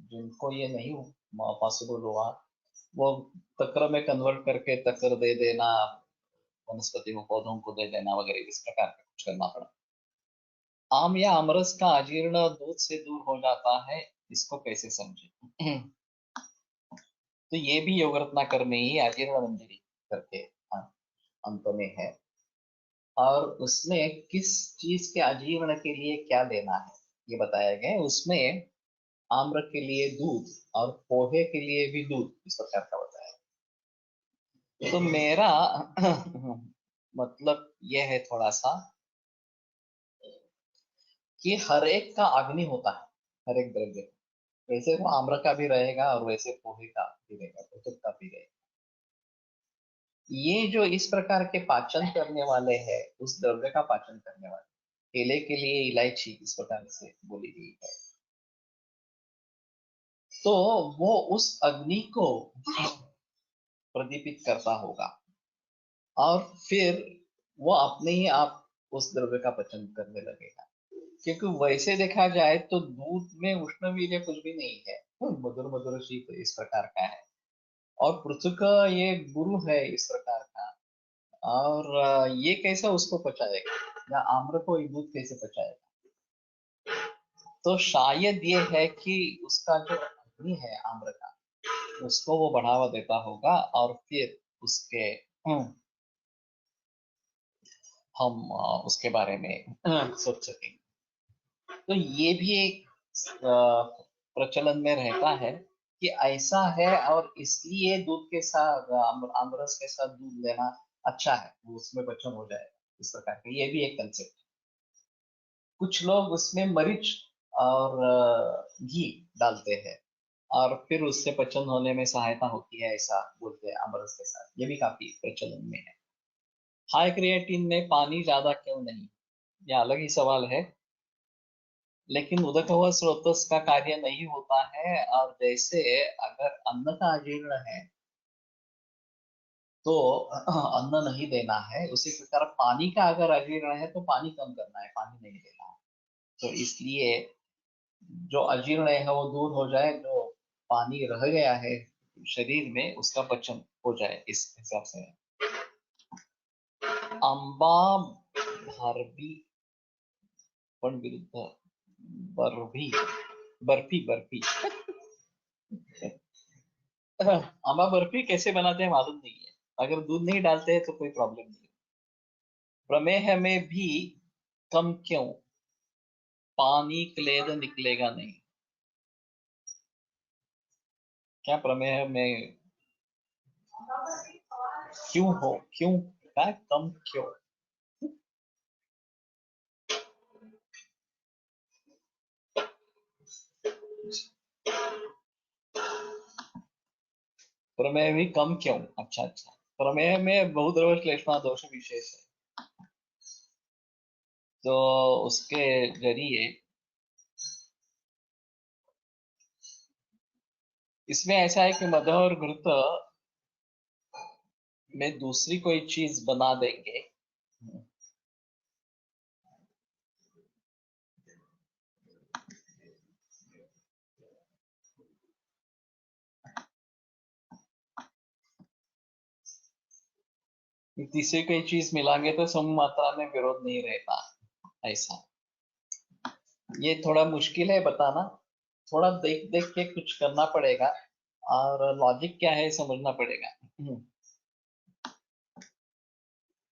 जिनको ये नहीं पॉसिबल हुआ, वो तक्र में कन्वर्ट करके तक्र दे देना, वनस्पति को पौधों को दे देना वगैरह, इस प्रकार का कुछ करना पड़ा। आम या अमरस का अजीर्ण दूध से दूर हो जाता है, इसको कैसे समझे? तो ये भी योग रत्नाकर में ही अजीर्ण मंजरी करके अंत में है, और उसमें किस चीज के अजीर्ण के लिए क्या लेना है ये बताया गया है। उसमें आम्र के लिए दूध और पोहे के लिए भी दूध इस प्रकार का बताया है। तो मेरा मतलब यह है थोड़ा सा कि हर एक का अग्नि होता है, हर एक द्रव्य का। वैसे वो आम्र का भी रहेगा और वैसे पोहे का भी रहेगा, कुतुब का भी रहेगा। ये जो इस प्रकार के पाचन करने वाले हैं, उस द्रव्य का पाचन करने वाले, केले के लिए इलायची इस प्रकार से बोली गई है, तो वो उस अग्नि को प्रदीपित करता होगा, और फिर वो अपने ही आप उस द्रव्य का पचन करने लगेगा। क्योंकि वैसे देखा जाए तो दूध में उष्णवीर्य कुछ भी नहीं है, मधुर मधुर शीत इस प्रकार का है, और पृथु का ये गुरु है इस प्रकार का। और ये कैसे उसको पचाएगा, या आम्र को ये दूध कैसे पचाएगा? तो शायद ये है कि उसका जो अग्नि है आम्र का, उसको वो बढ़ावा देता होगा और फिर उसके हम उसके बारे में सोच सकेंगे। तो ये भी एक प्रचलन में रहता है कि ऐसा है और इसलिए दूध के साथ आमरस के साथ दूध लेना अच्छा है, वो उसमें बचन हो जाएगा, इस प्रकार का ये भी एक कंसेप्ट। कुछ लोग उसमें मरीच और घी डालते हैं और फिर उससे पचन होने में सहायता होती है, ऐसा बोलते हैं आमरस के साथ, ये भी काफी प्रचलन में है। हाई क्रिएटिन में पानी ज्यादा क्यों नहीं, यह अलग ही सवाल है, लेकिन उदक हुआ स्रोतस का कार्य नहीं होता है। और जैसे अगर अन्न का अजीर्ण है तो अन्न नहीं देना है, उसी प्रकार पानी का अगर अजीर्ण है तो पानी कम करना है, पानी नहीं देना है। तो इसलिए जो अजीर्ण है वो दूर हो जाए, जो पानी रह गया है शरीर में उसका पचन हो जाए, इस हिसाब से। आंबा भारबी पण विरुद्ध बर्फी, बर्फी बर्फी आंबा बर्फी कैसे बनाते हैं मालूम नहीं है, अगर दूध नहीं डालते हैं तो कोई प्रॉब्लम नहीं। प्रमेह में भी कम क्यों, पानी क्लेद निकलेगा नहीं, क्या प्रमेह में क्यों हो, क्यों क्या कम क्यों? प्रमेय भी कम क्यों, अच्छा अच्छा, प्रमेय में बहुद्रव्य श्लेष्मा दोष विशेष है, तो उसके जरिए इसमें ऐसा है कि मद और घृत में दूसरी कोई चीज बना देंगे। तीसरी कोई चीज मिलाएंगे तो सम मात्रा में विरोध नहीं रहता, ऐसा। ये थोड़ा मुश्किल है बताना, थोड़ा देख देख के कुछ करना पड़ेगा और लॉजिक क्या है समझना पड़ेगा।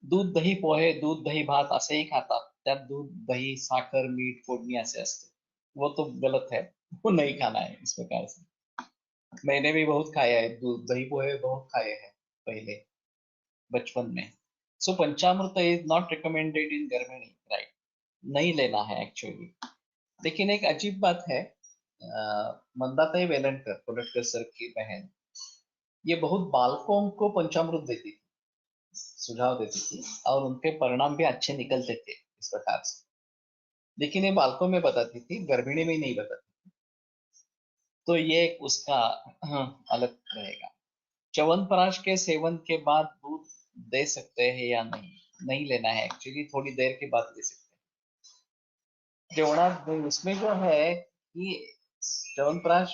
दूध दही पोहे, दूध दही भात असेही खातात, त्यात दूध दही साखर मीठ फोडणी असे असते, वो तो गलत है, वो नहीं खाना है इस प्रकार से। मैंने भी बहुत खाया है दूध दही पोहे, बहुत खाए हैं पहले बचपन में। So panchamrit is not recommended in garbhini, right, नहीं लेना है एक्चुअली। लेकिन एक अजीब बात है, मंदाताई वेलणकर कोलटकर सर की बहन, ये बहुत बालकों को पंचामृत देती थी, सुझाव देती थी और उनके परिणाम भी अच्छे निकलते थे इस प्रकार से। लेकिन ये बालकों में बताती थी, गर्भिणी में नहीं बताती। तो ये एक उसका अलग रहेगा। च्यवनप्राश के सेवन के बाद दूध दे सकते हैं या नहीं, नहीं लेना है एक्चुअली, थोड़ी देर के बाद दे सकते हैं। जेवणात उसमें जो है कि च्यवनप्राश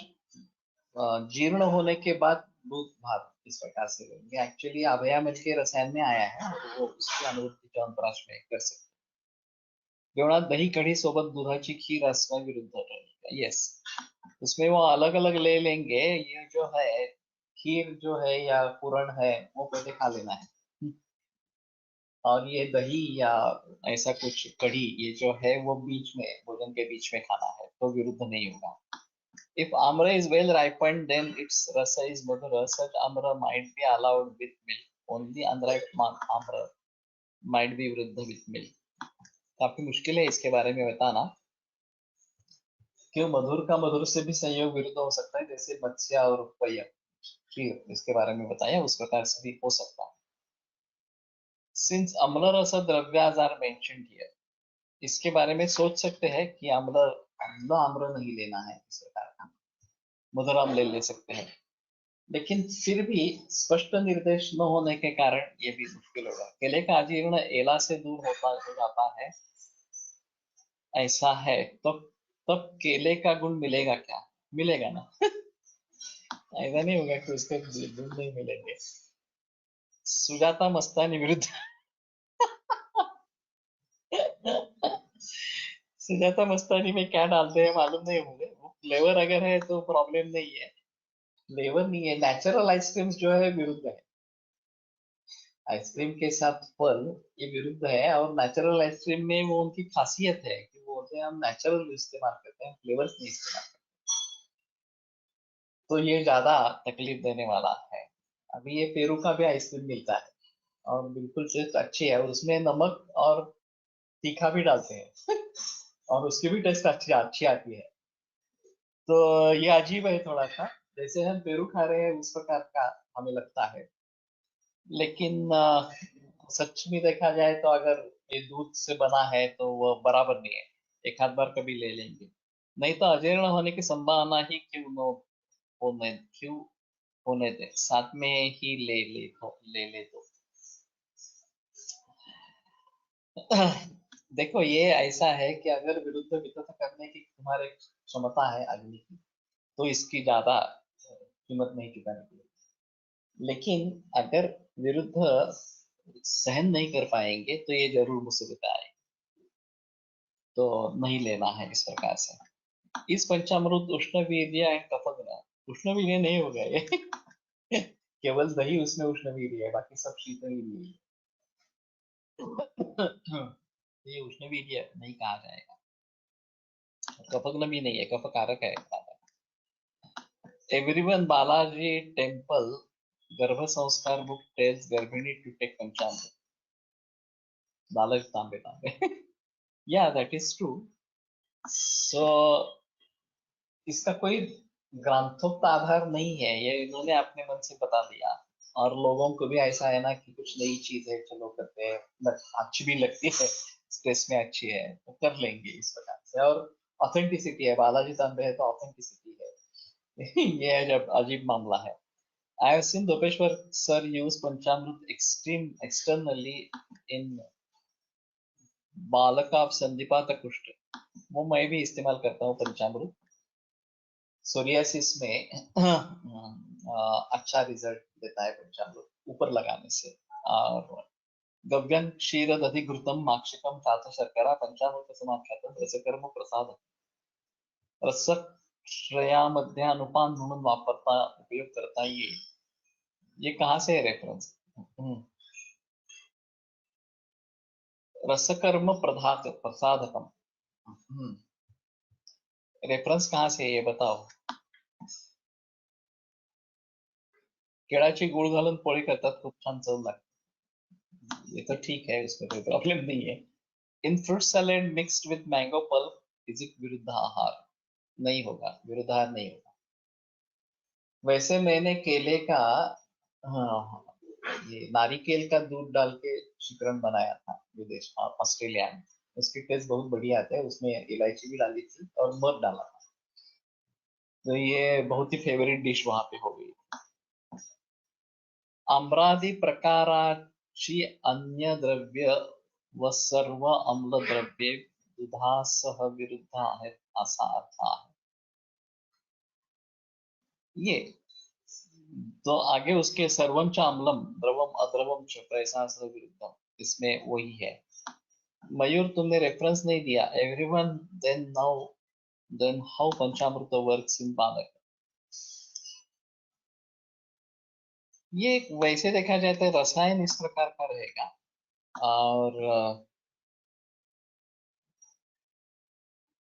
जीर्ण होने के बाद दूध भात इस प्रकार से लेंगे, एक्चुअली अभया मिल के रसायन में आया है, तो वो उसकी अनुवृत्ती च्यवनप्राश में कर सकते हैं। जेवणात दही कढ़ी सोबत दुधाची खीर असणं विरुद्ध ठरेल, यस, उसमें वो अलग अलग ले लेंगे, ये जो है खीर जो है या पूरण है वो पहले खा लेना है, और ये दही या ऐसा कुछ कढ़ी ये जो है वो बीच में भोजन के बीच में खाना है, तो विरुद्ध नहीं होगा। If amra is well ripened, then its rasa is madhura. Such amra might be allowed with milk. Only unripe amra might be वृद्ध with milk. काफी मुश्किल है इसके बारे में बताना, क्यों मधुर का मधुर से भी संयोग विरुद्ध हो सकता है, जैसे मत्स्य और पय्य खीर इसके बारे में बताया उस प्रकार से भी हो सकता है। Since अम्ल रस द्रव्याज आर मेंशन्ड हियर, इसके बारे में सोच सकते हैं कि अम्ल आम्र नहीं लेना है, इस प्रकार का मधुर आम ले सकते हैं, लेकिन फिर भी स्पष्ट निर्देश न होने के कारण ये भी मुश्किल होगा। केले का अजीर्ण एला से दूर होता हो जाता है, ऐसा है तो तब केले का गुण मिलेगा क्या, मिलेगा ना ऐसा नहीं होगा कि उसके गुण नहीं मिलेंगे। सुजाता मस्तानी विरुद्ध सुजाता मस्तानी में क्या डालते हैं मालूम नहीं मुझे, वो फ्लेवर अगर है तो प्रॉब्लम नहीं है। फ्लेवर नहीं है, नेचुरल आइसक्रीम्स जो है विरुद्ध है। आइसक्रीम के साथ फल, ये विरुद्ध है। और नेचुरल आइसक्रीम में वो उनकी खासियत है कि वो बोलते हैं हम नेचुरल इस्तेमाल करते हैं, फ्लेवर्स नहीं इस्तेमाल करते। तो ये ज्यादा तकलीफ देने वाला है। अभी ये पेरू का भी आइसक्रीम मिलता है और बिल्कुल टेस्ट अच्छी है, और उसमें नमक और तीखा भी डालते हैं और उसकी भी टेस्ट अच्छी अच्छी आती है। तो ये अजीब है थोड़ा सा, जैसे हम पेरू खा रहे हैं उस प्रकार का हमें लगता है। लेकिन सच में देखा जाए तो अगर ये दूध से बना है तो वो बराबर नहीं है। एक आध बार कभी ले लेंगे, नहीं तो अजीर्ण होने की संभावना ही क्यों न क्यों होने दे, साथ में ही ले तो देखो ये ऐसा है कि अगर विरुद्ध वितथ करने की तुम्हारे क्षमता है अग्नि की, तो इसकी ज्यादा कीमत नहीं चुकानी पड़ेगी। लेकिन अगर विरुद्ध सहन नहीं कर पाएंगे तो ये जरूर मुसीबत आए। तो नहीं लेना है इस प्रकार से। इस पंचामृत उष्णवीर्य एंड कफग्न, उष्णवीर्य नहीं होगा ये केवल दही उसमें उष्णवीर्य है, बाकी सब शीतवीर्य है। ये उष्णवीर्य नहीं कहा जाएगा, कफग्न भी नहीं है, कफ कारक है। एवरीवन बालाजी टेम्पल गर्भ संस्कार बुक टेल्स गर्भिणी टू टेक पंचामृत, बालाजी तांबे तांबे या दैट इज ट्रू। सो इसका कोई ग्रंथोक्त आधार नहीं है, ये इन्होंने अपने मन से बता दिया। और लोगों को भी ऐसा है ना कि कुछ नई चीज है, चलो करते हैं, अच्छी भी लगती है, स्ट्रेस में अच्छी है तो कर लेंगे इस प्रकार से। और ऑथेंटिसिटी है, बालाजी तांबे है तो ऑथेंटिसिटी है। ये जब अजीब मामला है। I have seen Dopeshwar sir use Panchamrit externally in बालका संधिपात कुष्ठ, वो मैं भी इस्तेमाल करता हूँ पंचामृत सोरियासिस में। अच्छा रिजल्ट देता है पंचामृत ऊपर लगाने से। और गव्यं क्षीर दधिघृतम माक्षिकम तात शर्करा पंचामृत समाख्यातम रसकर्म प्रसाद रसश्रयामध्ये अनुपान म्हणून वापरता उपयोग करता ये कहाँ से है रेफरेंस? रसकर्म प्रसादकम, रेफरन्स कहाँ से है ये बताओ? केळाची गुळ घालून पोळी करतात, खूप छान चव लागते, ये तो ठीक है, उसमें कोई प्रॉब्लम नहीं है। In fruit salad mixed with mango pulp is it viruddhahar? नहीं होगा, विरुद्धाहार नहीं होगा। वैसे मैंने केले का, हाँ, ये नारिकेल का दूध डाल के शिकरण बनाया था विदेश ऑस्ट्रेलिया में। उसकी टेस्ट बहुत बढ़िया आता है, उसमें इलायची भी डाली थी और मध डाला था। तो ये बहुत ही फेवरेट डिश वहां पे हो गई। आम्रादि प्रकाराची अन्य द्रव्य व सर्व अम्लद्रव्ये दुधासह विरुद्ध आहेत असा अर्थ आहे। ये तो आगे उसके सर्वम च अम्लम द्रवम अद्रवम च प्रैसास विरुद्धम, इसमें वही है। मयूर तुमने रेफरेंस नहीं दिया। Everyone then how panchamrit works in balak. ये वैसे देखा जाए तो रसायन इस प्रकार का रहेगा। और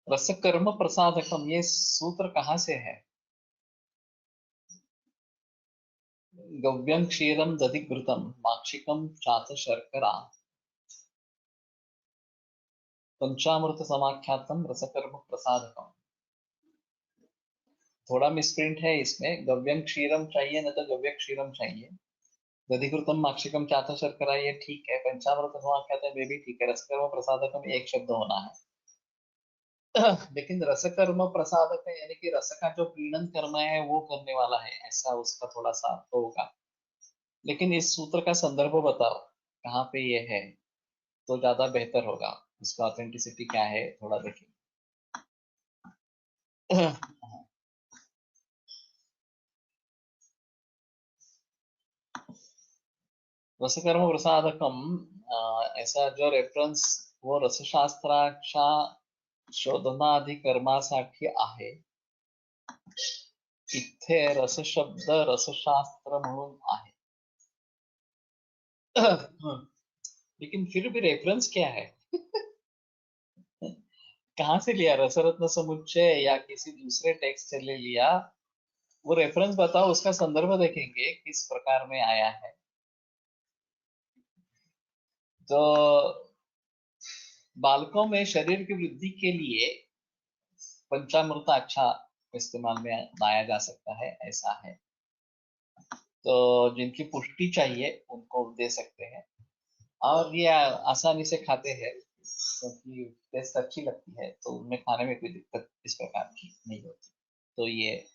रसकर्म प्रसादकम, ये सूत्र कहाँ से है? गव्यं क्षीरम दधिघृतम माक्षिकम चात शर्करा पंचामृत समाख्यातम रसकर्म प्रसादकम। थोड़ा मिसप्रिंट है इसमें, गव्यं क्षीरम चाहिए न तो गव्य क्षीरम चाहिए। दधिघृतम माक्षिकम चात शर्करा ये ठीक है, पंचामृत समाख्यातम ये भी ठीक है, रसकर्म प्रसादकम एक शब्द होना है। लेकिन रसकर्म प्रसादक है, यानी कि रस का जो प्रीणन कर्म है वो करने वाला है, ऐसा उसका थोड़ा सा अर्थ होगा। लेकिन इस सूत्र का संदर्भ बताओ कहाँ पे ये है, तो ज्यादा बेहतर होगा। इसका ऑथेंटिसिटी क्या है थोड़ा देखिए। रसकर्म प्रसादकम, ऐसा जो रेफरेंस वो रसशास्त्राक्षा शोधनाधिकर्मासाठी आहे. इथे रसशब्द रसशास्त्र म्हणून आहे. लेकिन फिर भी रेफरेंस क्या है? कहाँ से लिया? रसरत्न समुच्चय या किसी दूसरे टेक्स्ट से ले लिया? वो रेफरेंस बताओ, उसका संदर्भ देखेंगे किस प्रकार में आया है. तो बालकों में शरीर की वृद्धि के लिए पंचामृत अच्छा इस्तेमाल में लाया जा सकता है, ऐसा है. तो जिनकी पुष्टि चाहिए उनको दे सकते हैं, और ये आसानी से खाते हैं क्योंकि टेस्ट अच्छी लगती है, तो उनमें खाने में कोई दिक्कत इस प्रकार की नहीं होती. तो ये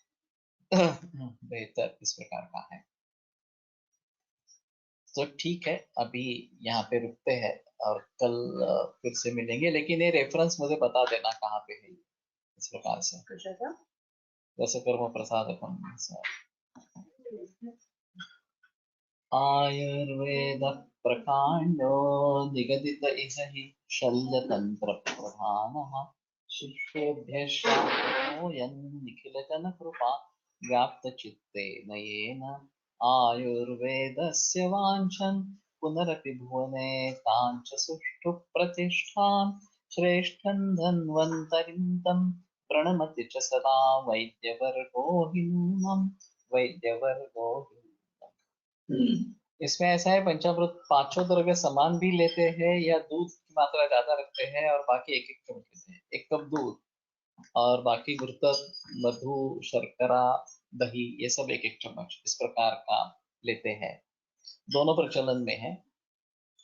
बेहतर इस प्रकार का है. तो ठीक है, अभी यहाँ पे रुकते हैं और कल फिर से मिलेंगे. लेकिन ये रेफरेंस मुझे बता देना कहाँ पे है इस प्रकार से. रसकर्म प्रसाद आयुर्वेद प्रकांडो निगदित इह हि शल्यतंत्र प्रधानः शिष्येभ्यः शास्त्रोऽयं निखिलजन कृपा व्याप्त चित्तेन येन आयुर्वेदस्य वाञ्छन् पुनरपि भुवने ताञ्च सुष्ठु प्रतिष्ठां श्रेष्ठं धन्वन्तरिं तं प्रणमति च सदा वैद्यवर्गो हि नूनं वैद्यवर्गो हि. इसमें ऐसा है, पंचामृत पांचों द्रव्य समान भी लेते हैं या दूध की मात्रा ज्यादा रखते हैं और बाकी एक एक चम्मच लेते हैं. 1 कप दूध और बाकी घृतक, मधु, शर्करा, दही, ये सब एक एक चम्मच इस प्रकार का लेते हैं. दोनों प्रचलन में है.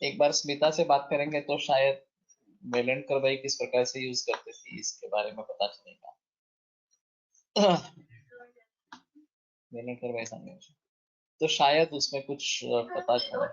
एक बार स्मिता से बात करेंगे तो शायद वेलेंडकर भाई किस प्रकार से यूज करते थे इसके बारे में पता चलेगा. वेलेंडकर भाई सांगेंगे तो शायद उसमें कुछ पता चले.